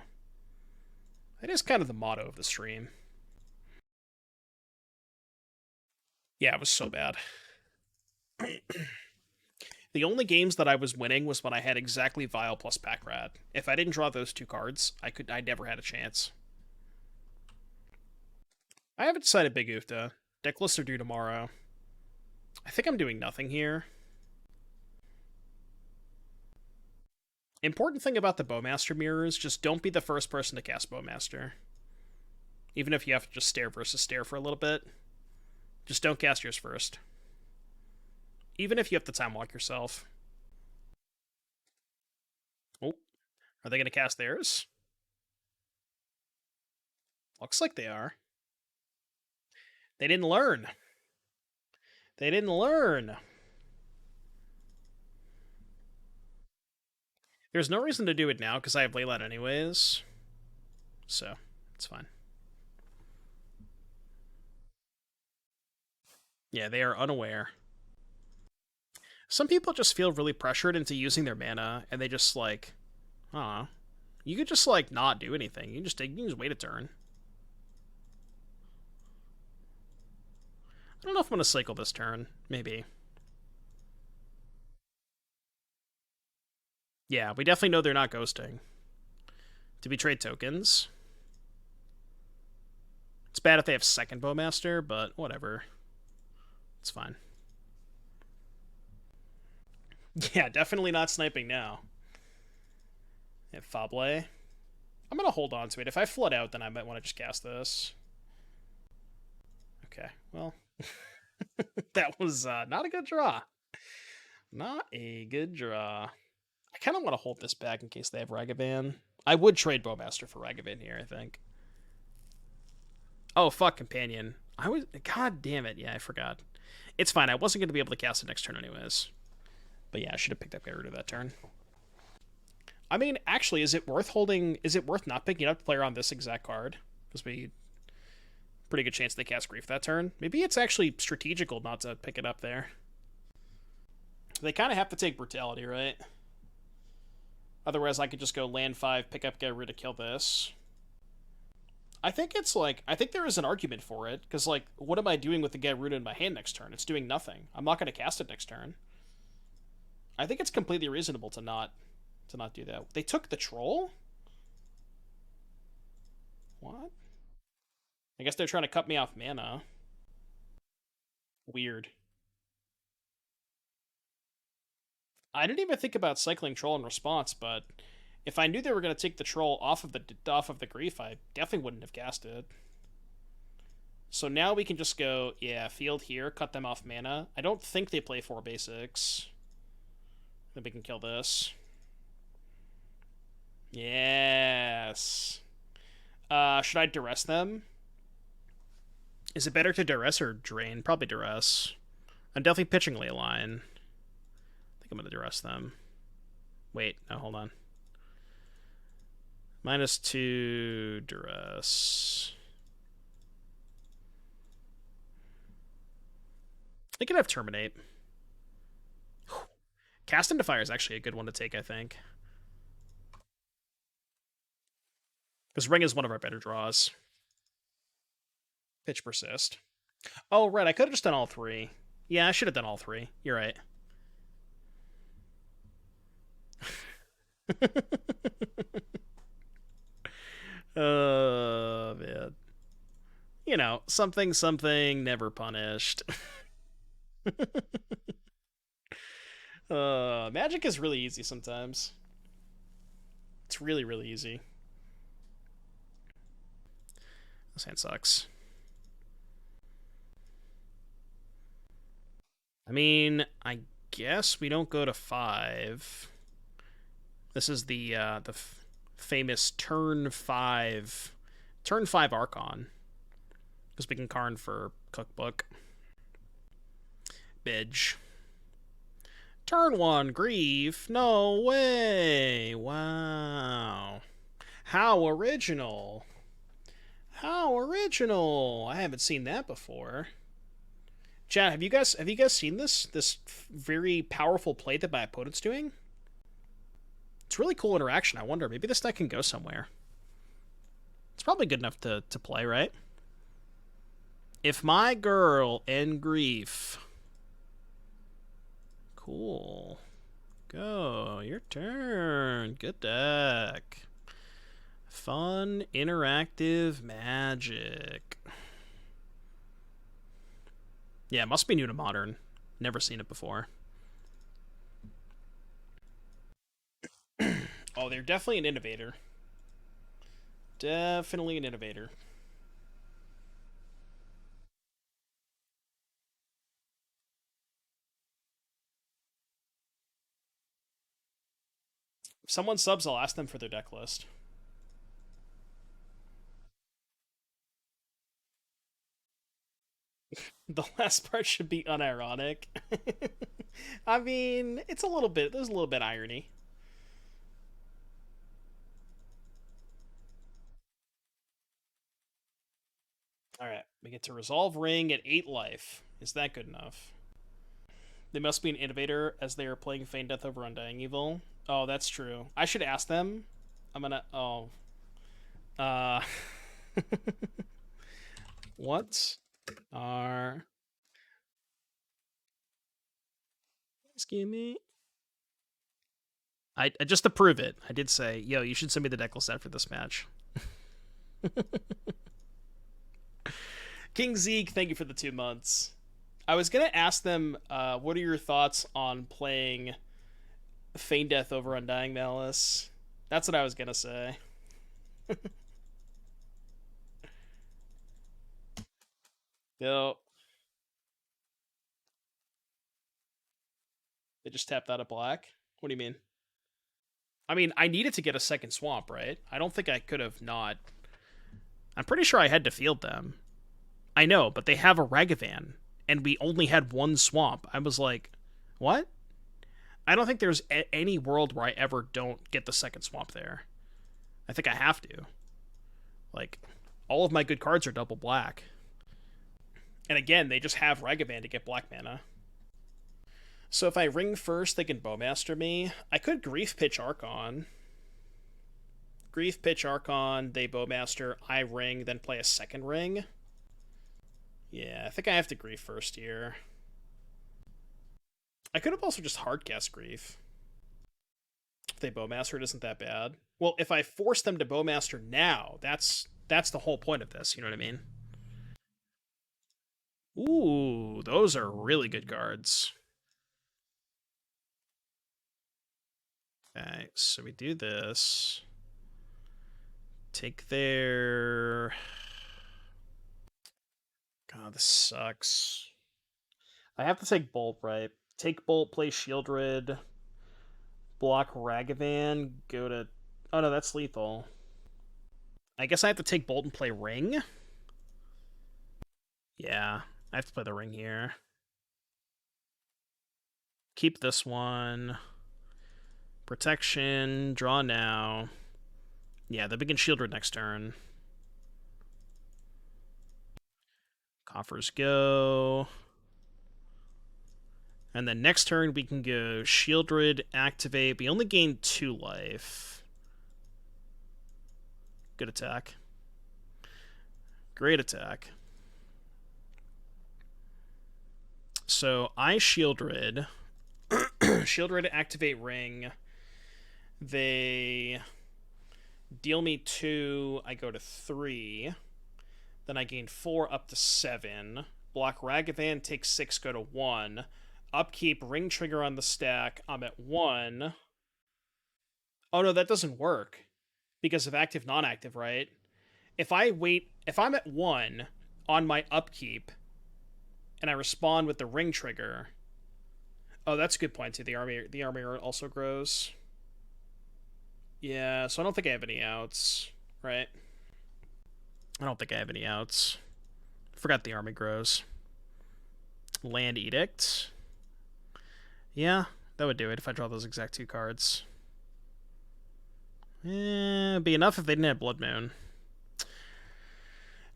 That is kind of the motto of the stream. Yeah, it was so bad. The only games that I was winning was when I had exactly Vile plus Pack Rat. If I didn't draw those two cards, I never had a chance. I haven't decided Big Ufta. Decklists are due tomorrow. I think I'm doing nothing here. Important thing about the Bowmaster mirrors, just don't be the first person to cast Bowmaster. Even if you have to just stare versus stare for a little bit. Just don't cast yours first. Even if you have to time walk yourself. Oh, are they going to cast theirs? Looks like they are. They didn't learn. They didn't learn. There's no reason to do it now because I have Leyline anyways. So, it's fine. Yeah, they are unaware. Some people just feel really pressured into using their mana, and they just, like, I don't know. You could just, like, not do anything. You can just wait a turn. I don't know if I'm going to cycle this turn. Maybe. Yeah, we definitely know they're not ghosting. To be trade tokens. It's bad if they have second Bowmaster, but whatever. It's fine. Yeah, definitely not sniping now. Yeah, Fable. I'm going to hold on to it. If I flood out, then I might want to just cast this. Okay, well. That was not a good draw. Not a good draw. I kind of want to hold this back in case they have Ragavan. I would trade Bowmaster for Ragavan here, I think. Oh, fuck, Companion. God damn it. Yeah, I forgot. It's fine. I wasn't going to be able to cast it next turn anyways. But yeah, I should have picked up Gyruda that turn. I mean, actually, is it worth not picking up the player on this exact card? Because we... Pretty good chance they cast Grief that turn. Maybe it's actually strategical not to pick it up there. They kind of have to take Brutality, right? Otherwise, I could just go land 5, pick up Gyruda, kill this. I think it's like... I think there is an argument for it. Because, like, what am I doing with the Gyruda in my hand next turn? It's doing nothing. I'm not going to cast it next turn. I think it's completely reasonable to not do that. They took the Troll? What? I guess they're trying to cut me off mana. Weird. I didn't even think about cycling Troll in response, but if I knew they were going to take the Troll off of the Grief, I definitely wouldn't have cast it. So now we can just go, yeah, field here, cut them off mana. I don't think they play 4 basics. Then we can kill this. Yes. Should I duress them? Is it better to duress or drain? Probably duress. I'm definitely pitching Leyline. I think I'm going to duress them. Wait, no, hold on. -2 duress. I could have Terminate. Cast into Fire is actually a good one to take, I think. Because Ring is one of our better draws. Pitch Persist. Oh, right, I could have just done all 3. Yeah, I should have done all 3. You're right. Oh, man. You know, something, never punished. Magic is really easy sometimes. It's really, really easy. This hand sucks. I mean, I guess we don't go to 5. This is the famous turn 5 Archon. Because we can Karn for Cookbook. Bidge. Turn 1 Grief. No way. Wow. How original. How original. I haven't seen that before. Chat, have you guys seen this very powerful play that my opponent's doing? It's really cool interaction. I wonder, maybe this deck can go somewhere. It's probably good enough to play, right? If my girl in grief. Cool. Go. Your turn. Good deck. Fun, interactive magic. Yeah, it must be new to Modern. Never seen it before. Oh, they're definitely an innovator. Definitely an innovator. If someone subs, I'll ask them for their deck list. The last part should be unironic. I mean, it's a little bit. There's a little bit irony. All right, we get to resolve ring at 8 life. Is that good enough? They must be an innovator as they are playing Feign Death over Undying Evil. Oh, that's true. I should ask them. I'm gonna. Oh. Uh. What are. Excuse me. I just to prove it, I did say, yo, you should send me the deck list after this match. King Zeke, thank you for the 2 months. I was gonna ask them, what are your thoughts on playing Feign Death over Undying Malice? That's what I was gonna say. Yo, they just tapped out of black. What do you mean? I mean, I needed to get a second swamp, right? I don't think I could have not. I'm pretty sure I had to field them. I know, but they have a Ragavan, and we only had 1 swamp. I was like, what? I don't think there's any world where I ever don't get the second swamp there. I think I have to. Like, all of my good cards are double black. And again, they just have Ragavan to get black mana. So if I ring first, they can Bowmaster me. I could Grief Pitch Archon. Grief Pitch Archon, they Bowmaster, I ring, then play a second ring. Yeah, I think I have to Grief first here. I could have also just hardcast Grief. If they Bowmaster, it isn't that bad. Well, if I force them to Bowmaster now, that's the whole point of this, you know what I mean? Ooh, those are really good cards. Okay, so we do this. Take their... God, this sucks. I have to take Bolt, right? Take Bolt, play Sheoldred, block Ragavan, go to... Oh no, that's lethal. I guess I have to take Bolt and play Ring? Yeah, I have to play the Ring here. Keep this one. Protection, draw now. Yeah, they begin Sheoldred next turn. Coffers go. And then next turn we can go Sheoldred, activate. We only gain 2 life. Good attack. Great attack. So I Sheoldred. Sheoldred, activate ring. They deal me 2. I go to 3. Then I gain 4 up to 7. Block Ragavan, take 6, go to 1. upkeep, ring trigger on the stack, I'm at 1. Oh no, that doesn't work because of active non-active, right? If I'm at 1 on my upkeep and I respond with the ring trigger. Oh, that's a good point too. The army also grows. Yeah, so I don't think I have any outs, right? I don't think I have any outs. Forgot the army grows. Land Edict. Yeah, that would do it if I draw those exact 2 cards. It'd be enough if they didn't have Blood Moon.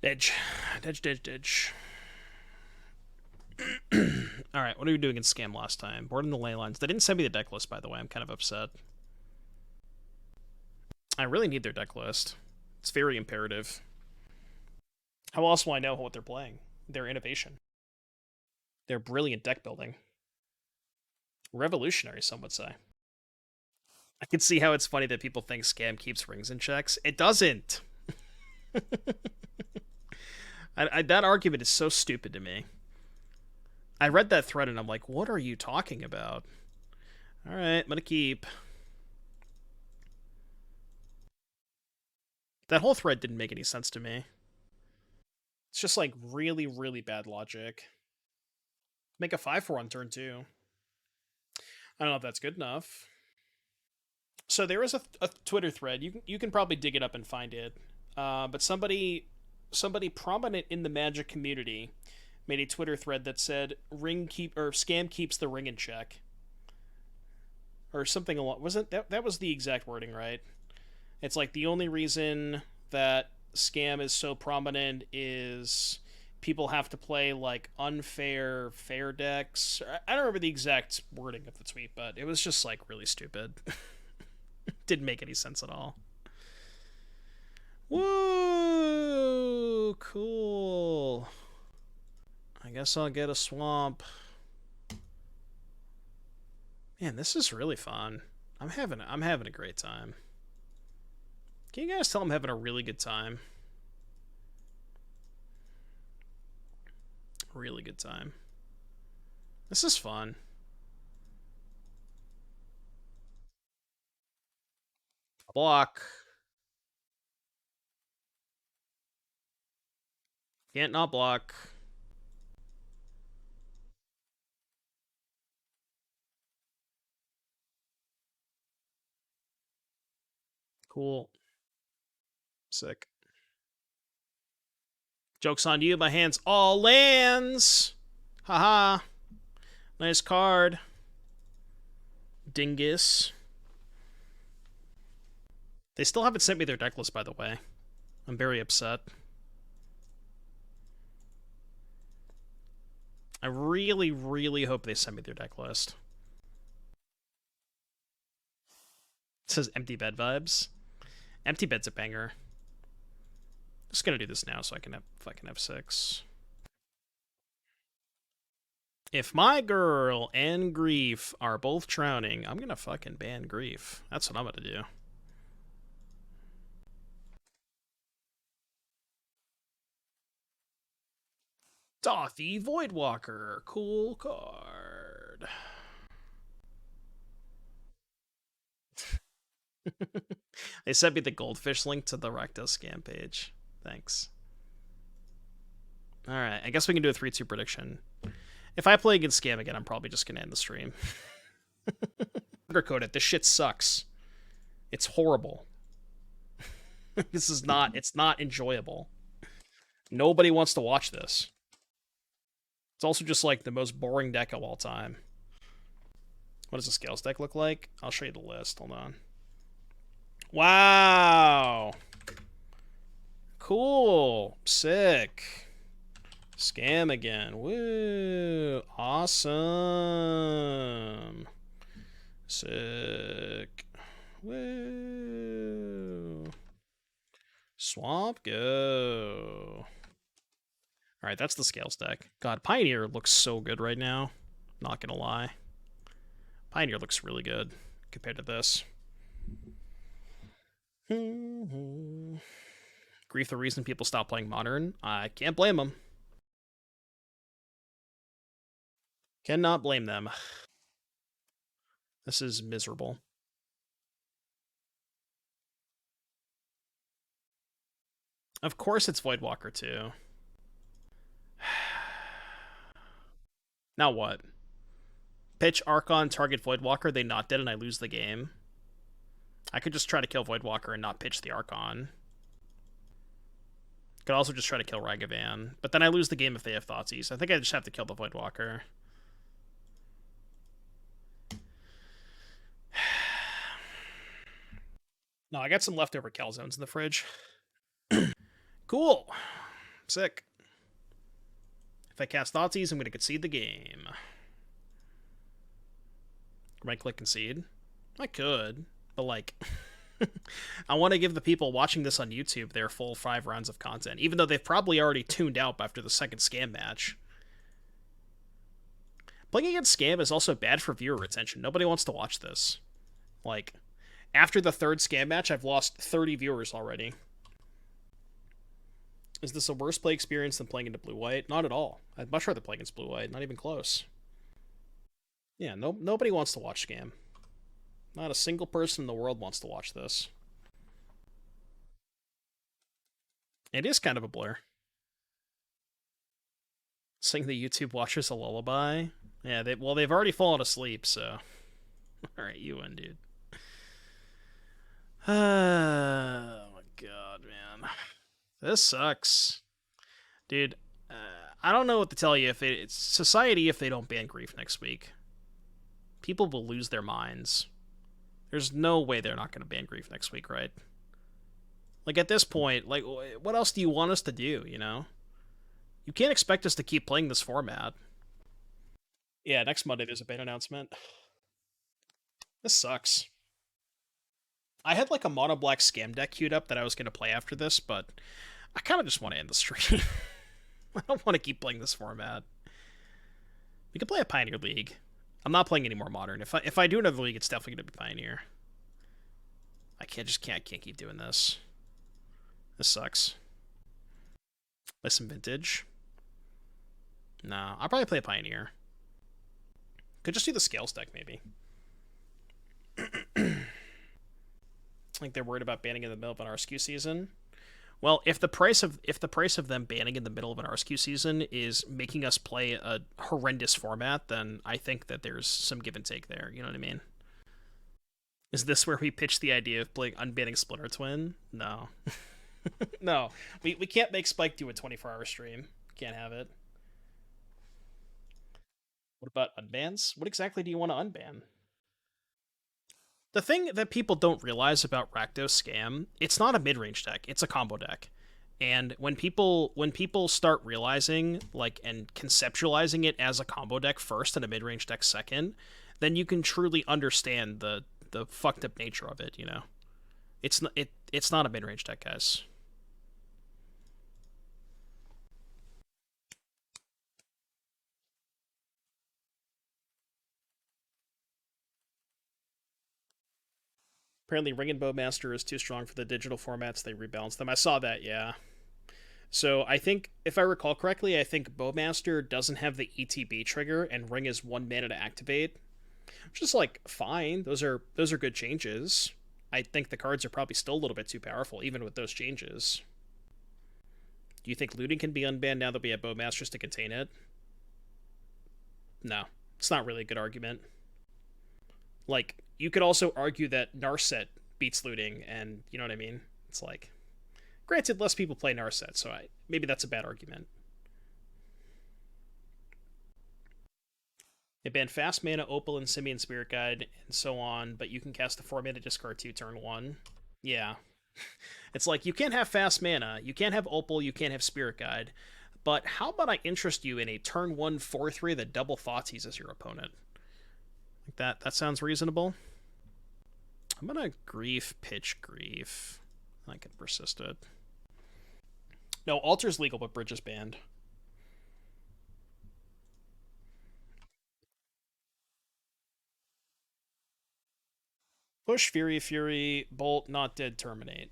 Didge. Alright, what are we doing in Scam last time? Board in the ley lines. They didn't send me the deck list, by the way. I'm kind of upset. I really need their deck list. It's very imperative. How else will I know what they're playing? Their innovation. Their brilliant deck building. Revolutionary, some would say. I can see how it's funny that people think Scam keeps rings in checks. It doesn't. That argument is so stupid to me. I read that thread and I'm like, what are you talking about? Alright, I'm gonna keep. That whole thread didn't make any sense to me. It's just like really, really bad logic. Make a 5/4 on turn 2. I don't know if that's good enough. So there is a Twitter thread. You can probably dig it up and find it. But somebody prominent in the Magic community made a Twitter thread that said Scam keeps the ring in check, or something along. Wasn't that was the exact wording, right? It's like the only reason that Scam is so prominent is people have to play like unfair fair decks. I don't remember the exact wording of the tweet, but it was just like really stupid. Didn't make any sense at all. Whoa, cool. I guess I'll get a swamp. Man, this is really fun. I'm having a great time. Can you guys tell I'm having a really good time? Really good time. This is fun. Block. Can't not block. Cool. Sick. Joke's on you, my hand's all lands. Haha. Nice card. Dingus. They still haven't sent me their deck list, by the way. I'm very upset. I really, really hope they send me their deck list. It says empty bed vibes. Empty bed's a banger. Just gonna do this now so I can have fucking F6. If my girl and Grief are both drowning, I'm gonna fucking ban Grief. That's what I'm gonna do. Dothy Voidwalker. Cool card. They sent me the goldfish link to the Rakdos scam page. Thanks. Alright, I guess we can do a 3-2 prediction. If I play against Scam again, I'm probably just gonna end the stream. Undercoat it. This shit sucks. It's horrible. It's not enjoyable. Nobody wants to watch this. It's also just like the most boring deck of all time. What does the Scales deck look like? I'll show you the list. Hold on. Wow. Cool. Sick. Scam again. Woo. Awesome. Sick. Woo. Swamp go. Alright, that's the Scales deck. God, Pioneer looks so good right now. Not gonna lie. Pioneer looks really good compared to this. Grief the reason people stop playing Modern? I can't blame them. Cannot blame them. This is miserable. Of course it's Voidwalker too. Now what? Pitch Archon, target Voidwalker, they not dead, and I lose the game. I could just try to kill Voidwalker and not pitch the Archon. Could also just try to kill Ragavan, but then I lose the game if they have Thoughtseize. I think I just have to kill the Voidwalker. No, I got some leftover calzones in the fridge. Cool. Sick. If I cast Thoughtseize, I'm going to concede the game. Right-click concede? I could, but like... I want to give the people watching this on YouTube their full 5 rounds of content, even though they've probably already tuned out after the second scam match. Playing against scam is also bad for viewer retention. Nobody wants to watch this. Like, after the third scam match, I've lost 30 viewers already. Is this a worse play experience than playing into blue-white? Not at all. I'd much rather play against blue-white. Not even close. Yeah, nobody wants to watch scam. Not a single person in the world wants to watch this. It is kind of a blur. Sing the YouTube watchers a lullaby. Yeah, they've already fallen asleep, so... Alright, you win, dude. Oh my god, man. This sucks. Dude, I don't know what to tell you. It's society if they don't ban Grief next week. People will lose their minds. There's no way they're not going to ban Grief next week, right? Like, at this point, like, what else do you want us to do, you know? You can't expect us to keep playing this format. Yeah, next Monday there's a ban announcement. This sucks. I had, like, a mono-black scam deck queued up that I was going to play after this, but I kind of just want to end the stream. I don't want to keep playing this format. We could play a Pioneer League. I'm not playing any more Modern. If I do another league, it's definitely going to be Pioneer. I can't keep doing this. This sucks. Play some Vintage. No, I'll probably play Pioneer. Could just do the Scales deck, maybe. I think they're worried about banning in the middle of an RSQ season. Well, if the price of them banning in the middle of an RSQ season is making us play a horrendous format, then I think that there's some give and take there. You know what I mean? Is this where we pitch the idea of playing unbanning Splinter Twin? No. No. We can't make Spike do a 24-hour stream. Can't have it. What about unbans? What exactly do you want to unban? The thing that people don't realize about Rakdos Scam, it's not a mid-range deck, it's a combo deck. And when people start realizing, like, and conceptualizing it as a combo deck first and a mid-range deck second, then you can truly understand the fucked up nature of it, you know? It's not a mid-range deck, guys. Apparently Ring and Bowmaster is too strong for the digital formats. They rebalanced them. I saw that, yeah. So I think, if I recall correctly, I think Bowmaster doesn't have the ETB trigger, and Ring is 1 mana to activate. Which is, like, fine. Those are good changes. I think the cards are probably still a little bit too powerful, even with those changes. Do you think looting can be unbanned now that we have Bowmasters to contain it? No. It's not really a good argument. Like, you could also argue that Narset beats looting, and you know what I mean? It's like, granted, less people play Narset, so maybe that's a bad argument. They ban fast mana, Opal, and Simian Spirit Guide, and so on, but you can cast a 4-mana discard 2 turn 1. Yeah. It's like, you can't have fast mana, you can't have Opal, you can't have Spirit Guide, but how about I interest you in a turn 1 4-3 that double Thoughtseize as your opponent? Like that sounds reasonable. I'm gonna pitch Grief. I can persist it. No, Altar's legal, but Bridge is banned. Push, Fury, Bolt, Not Dead, Terminate.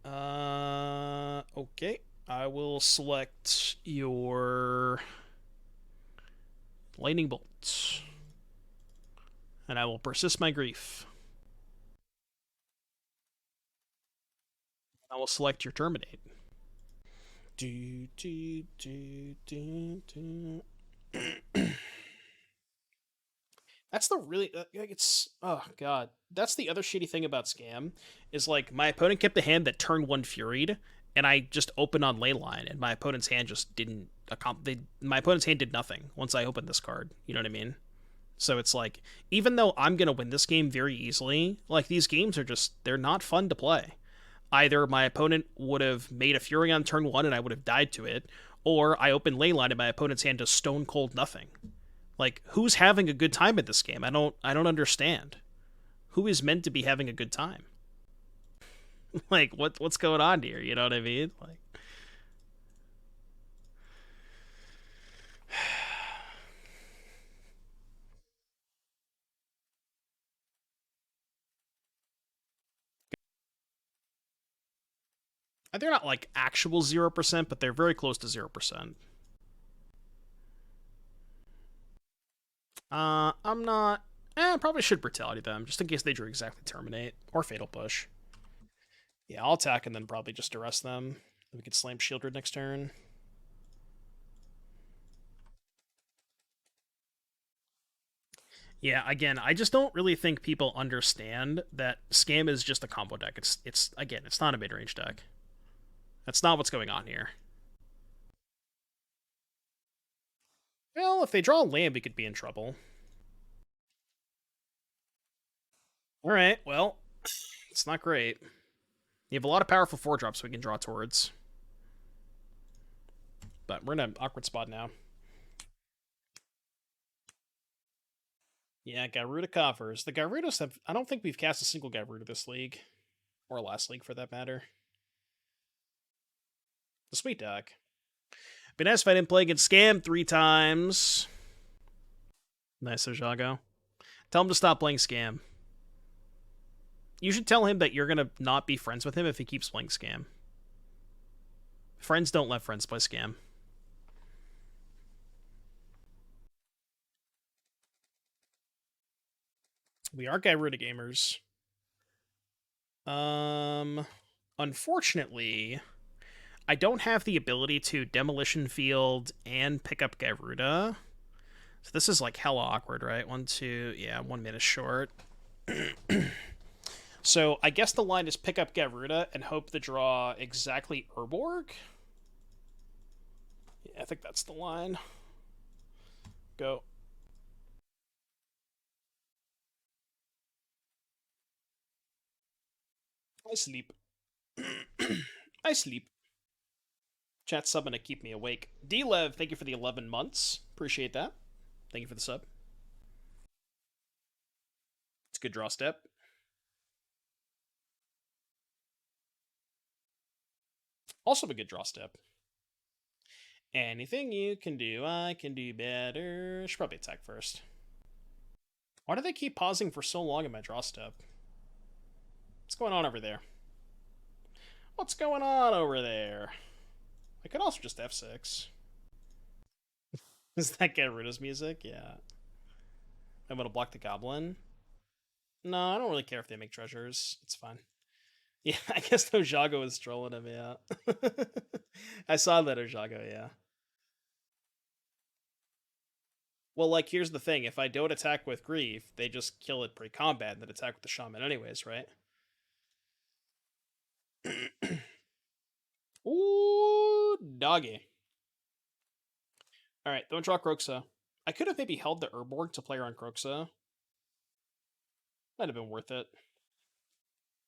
Okay. I will select your Lightning Bolt. it. And I will persist my grief. I will select your terminate. Do, do, do, do, do. That's the really it's oh god. That's the other shitty thing about Scam is like my opponent kept a hand that turn 1 Furied, and I just opened on Leyline, and my opponent's hand just didn't my opponent's hand did nothing once I opened this card. You know what I mean? So it's like, even though I'm gonna win this game very easily, like these games are just they're not fun to play. Either my opponent would have made a Fury on turn 1 and I would have died to it, or I open Leyline and my opponent's hand does stone cold nothing. Like, who's having a good time at this game? I don't understand. Who is meant to be having a good time? Like, what's going on here? You know what I mean? Like, they're not like actual 0%, but they're very close to 0%. I'm not. Probably should Brutality them, just in case they drew exactly Terminate. Or Fatal Push. Yeah, I'll attack and then probably just arrest them. We could slam Sheoldred next turn. Yeah, again, I just don't really think people understand that Scam is just a combo deck. It's again, it's not a mid-range deck. That's not what's going on here. Well, if they draw a land, we could be in trouble. Alright, well, it's not great. You have a lot of powerful 4-drops we can draw towards. But we're in an awkward spot now. Yeah, Gyruda Coffers. The Gyrudas have... I don't think we've cast a single Gyruda this league. Or last league, for that matter. The sweet deck. Been nice if I didn't play against Scam 3 times. Nice, Ojago. Tell him to stop playing Scam. You should tell him that you're going to not be friends with him if he keeps playing Scam. Friends don't let friends play Scam. We are Gyruda gamers. Unfortunately, I don't have the ability to Demolition Field and pick up Gyruda. So this is like hella awkward, right? 1, 2, yeah, 1 minute short. So I guess the line is pick up Gyruda and hope to draw exactly Urborg. Yeah, I think that's the line. Go. I sleep. I sleep. Chat subbing to keep me awake. D-Lev, thank you for the 11 months. Appreciate that. Thank you for the sub. It's a good draw step. Also a good draw step. Anything you can do, I can do better. Should probably attack first. Why do they keep pausing for so long in my draw step? What's going on over there? What's going on over there? I could also just F6. Does that get rid of music? Yeah. I'm gonna block the goblin. No, I don't really care if they make treasures. It's fine. Yeah, I guess Ojago was trolling him, yeah. I saw that, Ojago, yeah. Well, like, here's the thing. If I don't attack with Grief, they just kill it pre-combat and then attack with the Shaman anyways, right? Ooh, doggy. Alright, don't draw Kroxa. I could have maybe held the Urborg to play around Kroxa. Might have been worth it.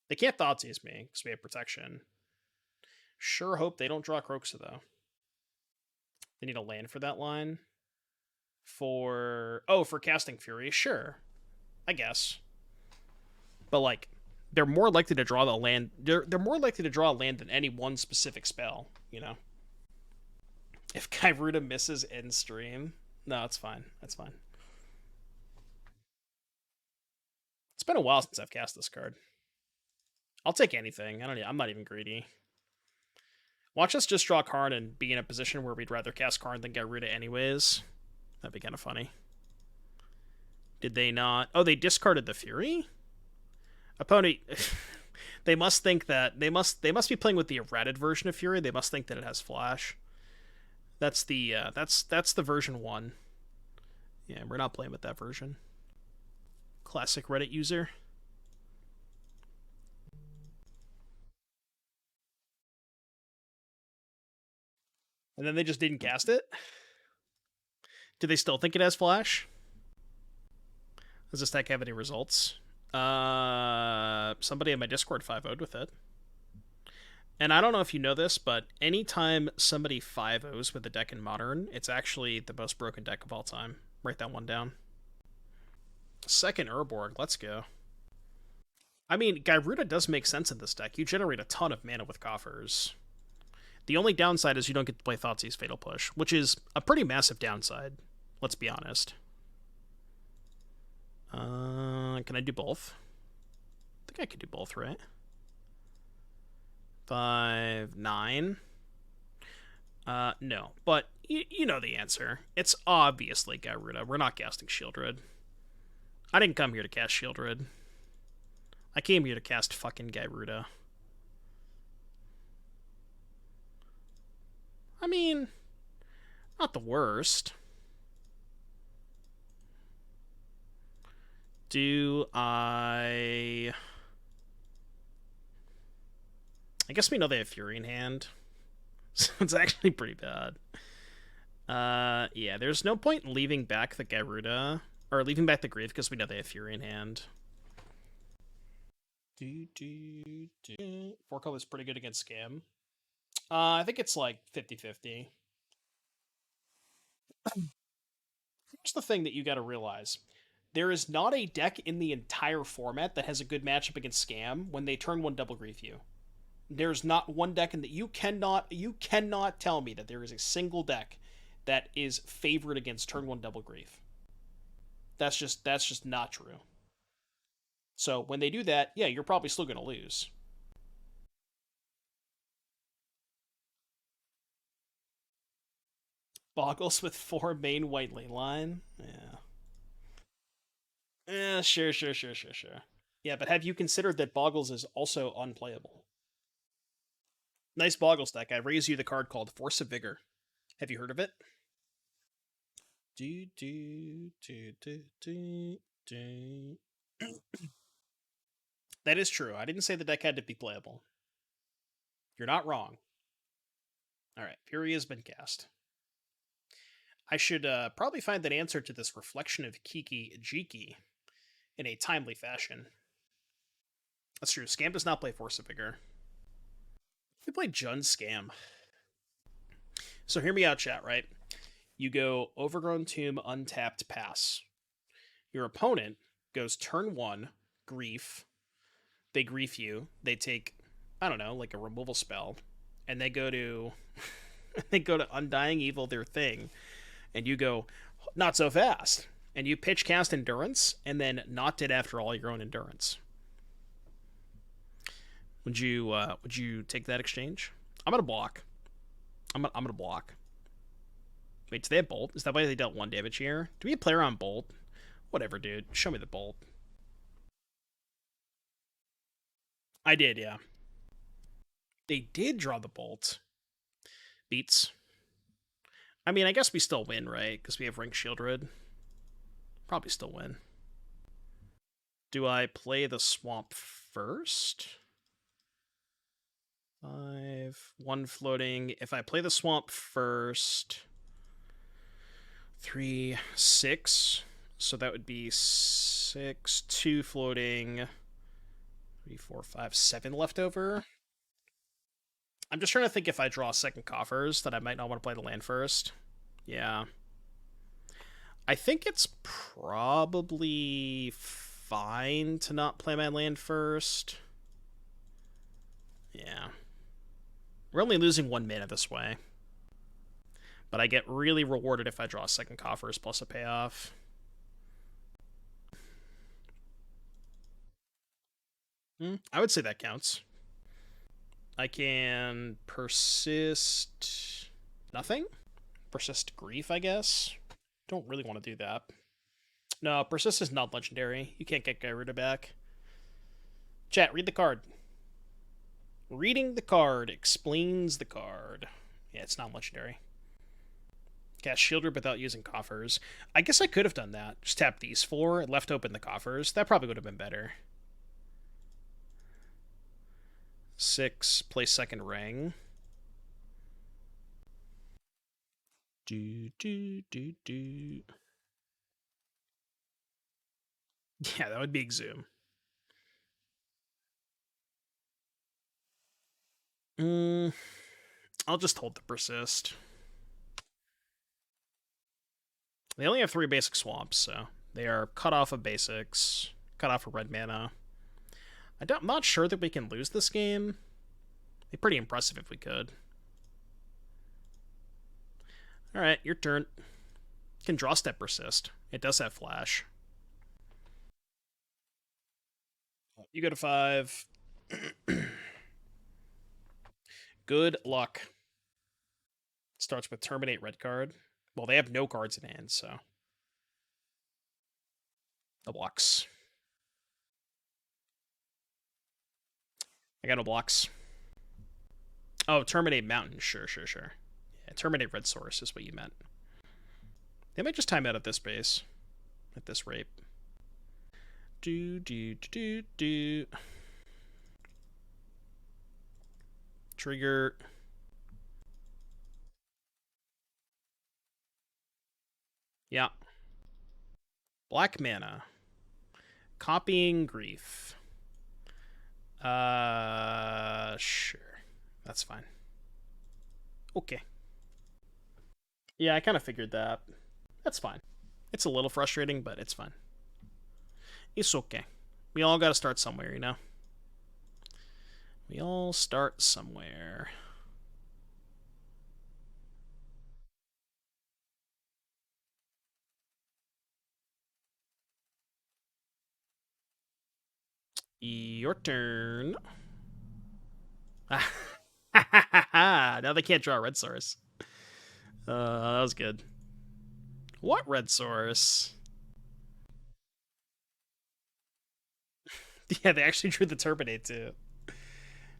They can't Thoughtseize me, because we have protection. Sure hope they don't draw Kroxa, though. They need a land for that line. For casting Fury, sure. I guess. But, like, they're more likely to draw the land. They're more likely to draw a land than any one specific spell, you know? If Gyruda misses in stream, no, it's fine. That's fine. It's been a while since I've cast this card. I'll take anything. I'm not even greedy. Watch us just draw Karn and be in a position where we'd rather cast Karn than Gyruda anyways. That'd be kind of funny. Did they not? Oh, they discarded the Fury? Opponent... they must think that... They must be playing with the errated version of Fury. They must think that it has Flash. That's the that's the version 1. Yeah, we're not playing with that version. Classic Reddit user. And then they just didn't cast it? Do they still think it has Flash? Does this deck have any results? Somebody in my Discord 5-0'd with it. And I don't know if you know this, but anytime somebody 5-0s with a deck in Modern, it's actually the most broken deck of all time. Write that one down. Second Urborg, let's go. I mean, Gyruda does make sense in this deck. You generate a ton of mana with Coffers. The only downside is you don't get to play Thoughtseize Fatal Push, which is a pretty massive downside. Let's be honest. Can I do both? I think I could do both, right? 5, 9. No, but you know the answer. It's obviously Gyruda. We're not casting Sheoldred. I didn't come here to cast Sheoldred. I came here to cast fucking Gyruda. I mean, not the worst. Do I guess we know they have Fury in hand. So it's actually pretty bad. Yeah, there's no point in leaving back the Gyruda, or leaving back the Grief, because we know they have Fury in hand. 4 color is pretty good against Scam. I think it's like 50-50. Here's the thing that you gotta realize. There is not a deck in the entire format that has a good matchup against Scam when they turn 1 double grief you. There's not one deck in that you cannot tell me that there is a single deck that is favored against turn 1 double grief. That's just not true. So when they do that, yeah, you're probably still gonna lose. Boggles with 4 main white lane line? Yeah. Sure. Yeah, but have you considered that Boggles is also unplayable? Nice Boggles deck. I raise you the card called Force of Vigor. Have you heard of it? That is true. I didn't say the deck had to be playable. You're not wrong. Alright, Fury has been cast. I should probably find an answer to this reflection of Kiki Jiki in a timely fashion. That's true. Scam does not play Force of Vigor. We play Jund Scam. So hear me out, chat, right? You go Overgrown Tomb, untapped, pass. Your opponent goes turn 1, grief. They grief you. They take, I don't know, like a removal spell. And they go to they go to Undying Evil their thing. And you go, not so fast. And you pitch cast Endurance, and then not dead after all your own Endurance. Would you take that exchange? I'm gonna block. I'm gonna block. Wait, do they have Bolt? Is that why they dealt 1 damage here? Do we have player on Bolt? Whatever, dude. Show me the Bolt. I did, yeah. They did draw the Bolt. Beats. I mean, I guess we still win, right? Because we have Ring Sheoldred. Probably still win. Do I play the Swamp first? 5, 1 floating. If I play the Swamp first, 3, 6. So that would be 6, 2 floating, 3, 4, 5, 7 left over. I'm just trying to think if I draw a second Coffers that I might not want to play the land first. Yeah. I think it's probably fine to not play my land first. Yeah. We're only losing 1 mana this way. But I get really rewarded if I draw a second Coffers plus a payoff. I would say that counts. I can persist nothing? Persist grief, I guess. Don't really want to do that. No, Persist is not legendary. You can't get Gyruda back. Chat, read the card. Reading the card explains the card. Yeah, it's not legendary. Cast Sheoldred without using Coffers. I guess I could have done that. Just tap these four and left open the Coffers. That probably would have been better. 6, play second ring. Do. Yeah, that would be Exhume. I'll just hold the Persist. They only have 3 basic swamps, so they are cut off of basics, cut off of red mana. I'm not sure that we can lose this game. It'd be pretty impressive if we could. Alright, your turn. You can draw step Persist. It does have flash. You go to 5. Good luck. Starts with Terminate red card. Well, they have no cards in hand, so. No blocks. I got no blocks. Oh, Terminate Mountain. Sure. Yeah, Terminate Red Source is what you meant. They might just time out at this base. At this rate. Do. Trigger. Yeah. Black mana. Copying Grief. Sure. That's fine. Okay. Yeah, I kind of figured that. That's fine. It's a little frustrating, but it's fine. It's okay. We all gotta start somewhere, you know? We all start somewhere. Your turn. Now they can't draw a red source. That was good. What red source? Yeah, they actually drew the Turbinate too.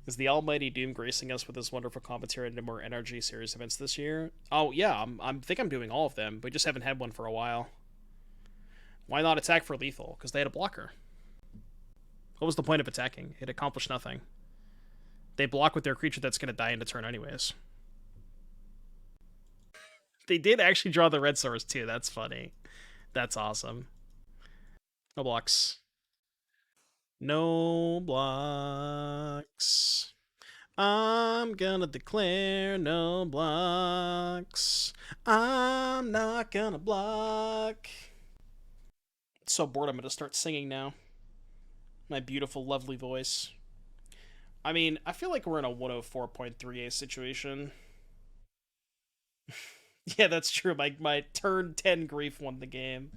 Is the Almighty Doom gracing us with his wonderful commentary into more NRG series events this year? Oh yeah, I think I'm doing all of them. We just haven't had one for a while. Why not attack for lethal? Because they had a blocker. What was the point of attacking? It accomplished nothing. They block with their creature that's going to die in a turn anyways. They did actually draw the red source too. That's funny. That's awesome. No blocks. No blocks. I'm gonna declare no blocks. I'm not gonna block. So bored I'm gonna start singing now. My beautiful, lovely voice. I mean, I feel like we're in a 104.3A situation. Yeah, that's true. My turn 10 grief won the game.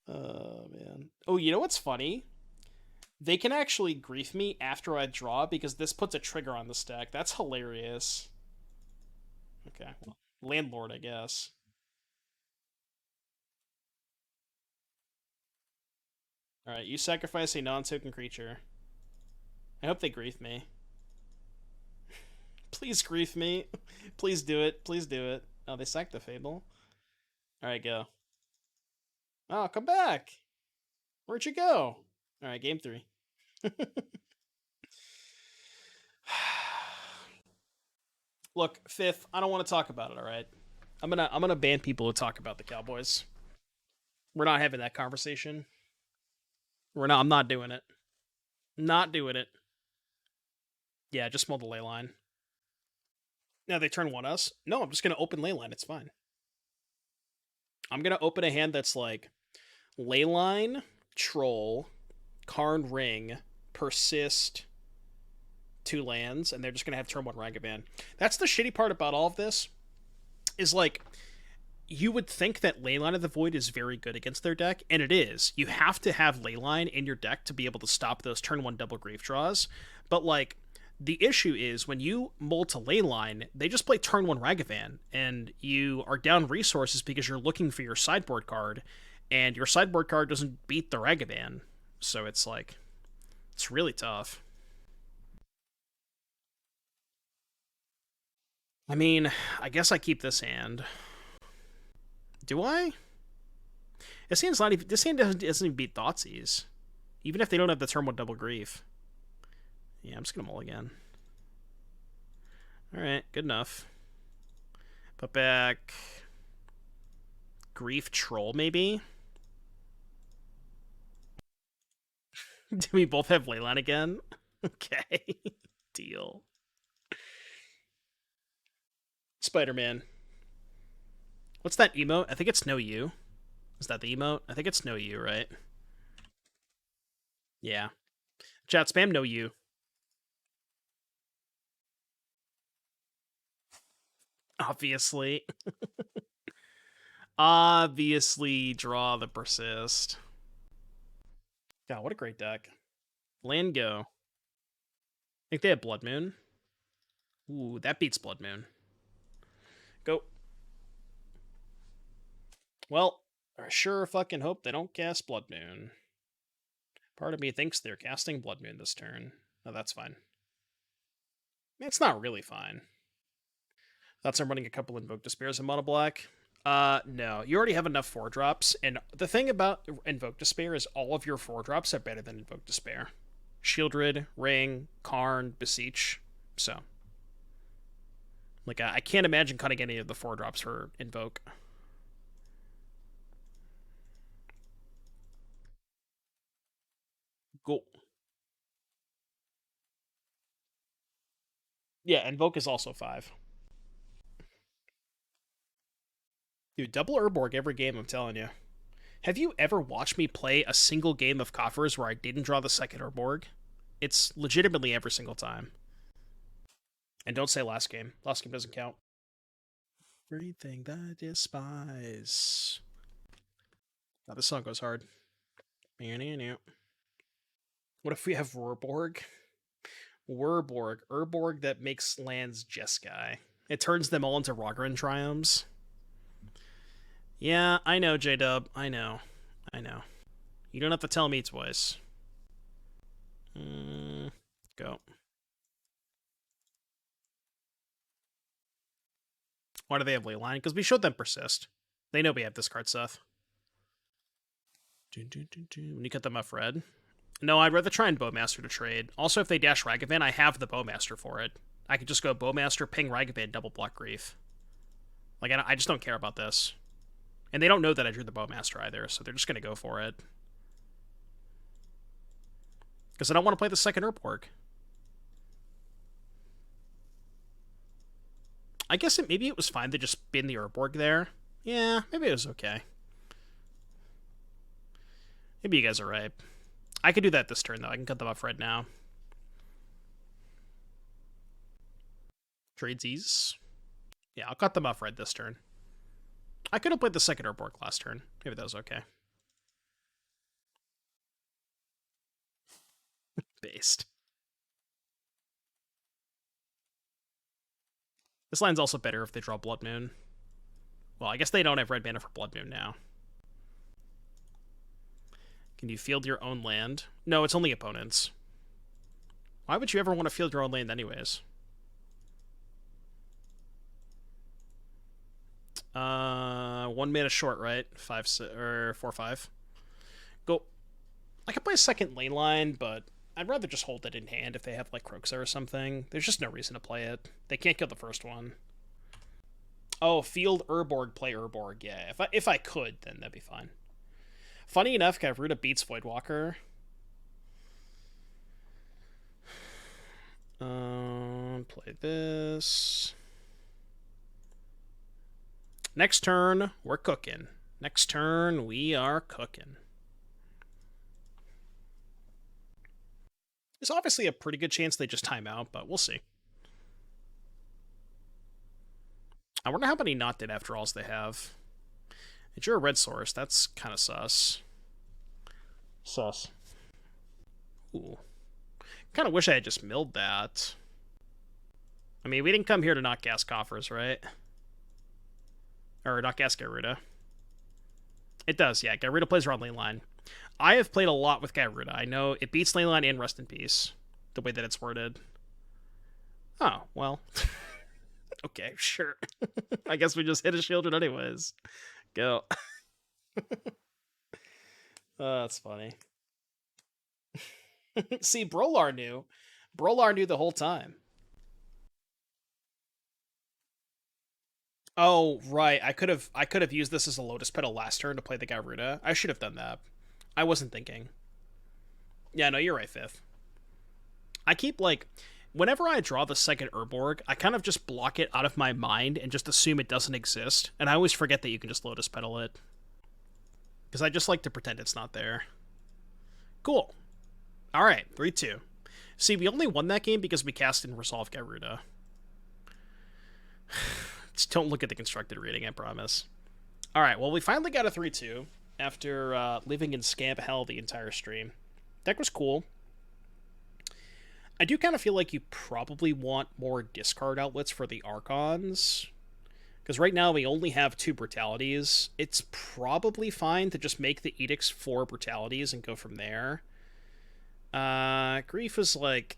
Oh, man. Oh, you know what's funny? They can actually grief me after I draw because this puts a trigger on the stack. That's hilarious. Okay, well, Landlord, I guess. Alright, you sacrifice a non-token creature. I hope they grief me. Please grief me. Please do it. Please do it. Oh, they sacked the Fable. Alright, go. Oh, come back. Where'd you go? Alright, game 3. Look, fifth, I don't want to talk about it, alright? I'm gonna ban people who talk about the Cowboys. We're not having that conversation. I'm not doing it. Not doing it. Yeah, just mull the Leyline. Now they turn 1 us. No, I'm just gonna open Leyline, it's fine. I'm gonna open a hand that's like Leyline, Troll, Karn Ring, Persist, 2 lands, and they're just gonna have turn 1 Ragavan. That's the shitty part about all of this. Is like, you would think that Leyline of the Void is very good against their deck, and it is. You have to have Leyline in your deck to be able to stop those turn 1 double grief draws. But like, the issue is when you mull to Leyline, they just play turn 1 Ragavan, and you are down resources because you're looking for your sideboard card, and your sideboard card doesn't beat the Ragavan, so it's like, it's really tough. I mean, I guess I keep this hand. Do I? This hand's not even. This hand doesn't even beat Thoughtseize, even if they don't have the Tormod Double Grief. Yeah, I'm just gonna mulligan. All right, good enough. Put back Grief Troll, maybe. Do we both have Leyline again? Okay, deal. Spider-Man. What's that emote? I think it's No You. Is that the emote? I think it's No You, right? Yeah. Chat spam No You. Obviously. Obviously, draw the Persist. God, what a great deck. Land go. I think they have Blood Moon. Ooh, that beats Blood Moon. Go. Well, I sure fucking hope they don't cast Blood Moon. Part of me thinks they're casting Blood Moon this turn. No, that's fine. It's not really fine. That's I'm running a couple Invoke Despairs in mono black. No. You already have enough 4-drops, and the thing about Invoke Despair is all of your 4-drops are better than Invoke Despair. Sheoldred, Ring, Karn, Beseech. So. Like, I can't imagine cutting any of the 4-drops for Invoke. Go. Yeah, Invoke is also 5. Dude, double Urborg every game, I'm telling you. Have you ever watched me play a single game of Coffers where I didn't draw the second Urborg? It's legitimately every single time. And don't say last game. Last game doesn't count. Everything that I despise. Now this song goes hard. What if we have Urborg? Urborg that makes lands Jeskai. It turns them all into Rogran Triumphs. Yeah, I know, J-Dub. I know. You don't have to tell me twice. Go. Why do they have Leyline? Because we showed them Persist. They know we have this card, Seth. When you cut them off red. No, I'd rather try and Bowmaster to trade. Also, if they dash Ragavan, I have the Bowmaster for it. I could just go Bowmaster, ping Ragavan, double block Grief. Like, I just don't care about this. And they don't know that I drew the Bowmaster either, so they're just going to go for it. Because I don't want to play the second Urborg. I guess maybe it was fine to just bin the Urborg there. Yeah, maybe it was okay. Maybe you guys are right. I could do that this turn, though. I can cut them off red now. Tradesies. Yeah, I'll cut them off red this turn. I could have played the second Urborg last turn. Maybe that was okay. Based. This line's also better if they draw Blood Moon. Well, I guess they don't have red mana for Blood Moon now. Can you field your own land? No, it's only opponents. Why would you ever want to field your own land anyways? 1 mana short, right? 4/5. Go. I could play a second lane line, but I'd rather just hold it in hand if they have like Kroxa or something. There's just no reason to play it. They can't kill the first one. Oh, field Urborg, play Urborg. Yeah, if I could, then that'd be fine. Funny enough, Gyruda beats Voidwalker. Play this. Next turn, we're cooking. Next turn, we are cooking. There's obviously a pretty good chance they just time out, but we'll see. I wonder how many not dead after alls they have. If you're a red source, that's kind of sus. Sus. Ooh. Kind of wish I had just milled that. I mean, we didn't come here to not gas Coffers, right? Or not gas Gyruda. It does, yeah. Gyruda plays around lane line. I have played a lot with Gyruda. I know it beats lane line and Rest in Peace, the way that it's worded. Oh, well. Okay, sure. I guess we just hit a Sheoldred anyways. Go. Oh, that's funny. See, Brolar knew. Brolar knew the whole time. Oh, right. I could have used this as a Lotus Petal last turn to play the Gyruda. I should have done that. I wasn't thinking. Yeah, no, you're right, Fifth. I keep, like, whenever I draw the second Urborg, I kind of just block it out of my mind and just assume it doesn't exist. And I always forget that you can just Lotus Petal it. Because I just like to pretend it's not there. Cool. Alright, 3-2. See, we only won that game because we cast and resolve Gyruda. Just don't look at the constructed reading, I promise. Alright, well, we finally got a 3-2 after living in scamp hell the entire stream. Deck was cool. I do kind of feel like you probably want more discard outlets for the Archons. Because right now we only have 2 Brutalities. It's probably fine to just make the Edicts 4 Brutalities and go from there. Grief is, like,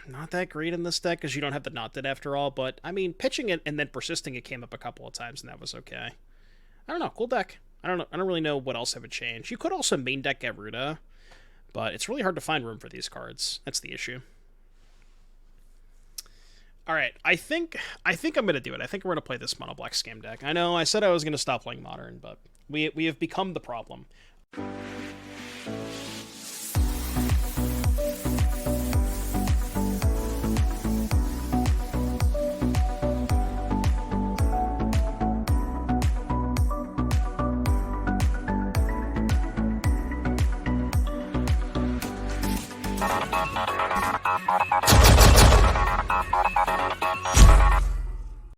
not that great in this deck because you don't have the Not Dead after all. But, I mean, pitching it and then persisting it came up a couple of times and that was okay. I don't know. Cool deck. I don't really know what else I would change. You could also main deck Gyruda, but it's really hard to find room for these cards. That's the issue. Alright, I think I'm going to do it. I think we're going to play this mono black scam deck. I know I said I was going to stop playing Modern, but we have become the problem.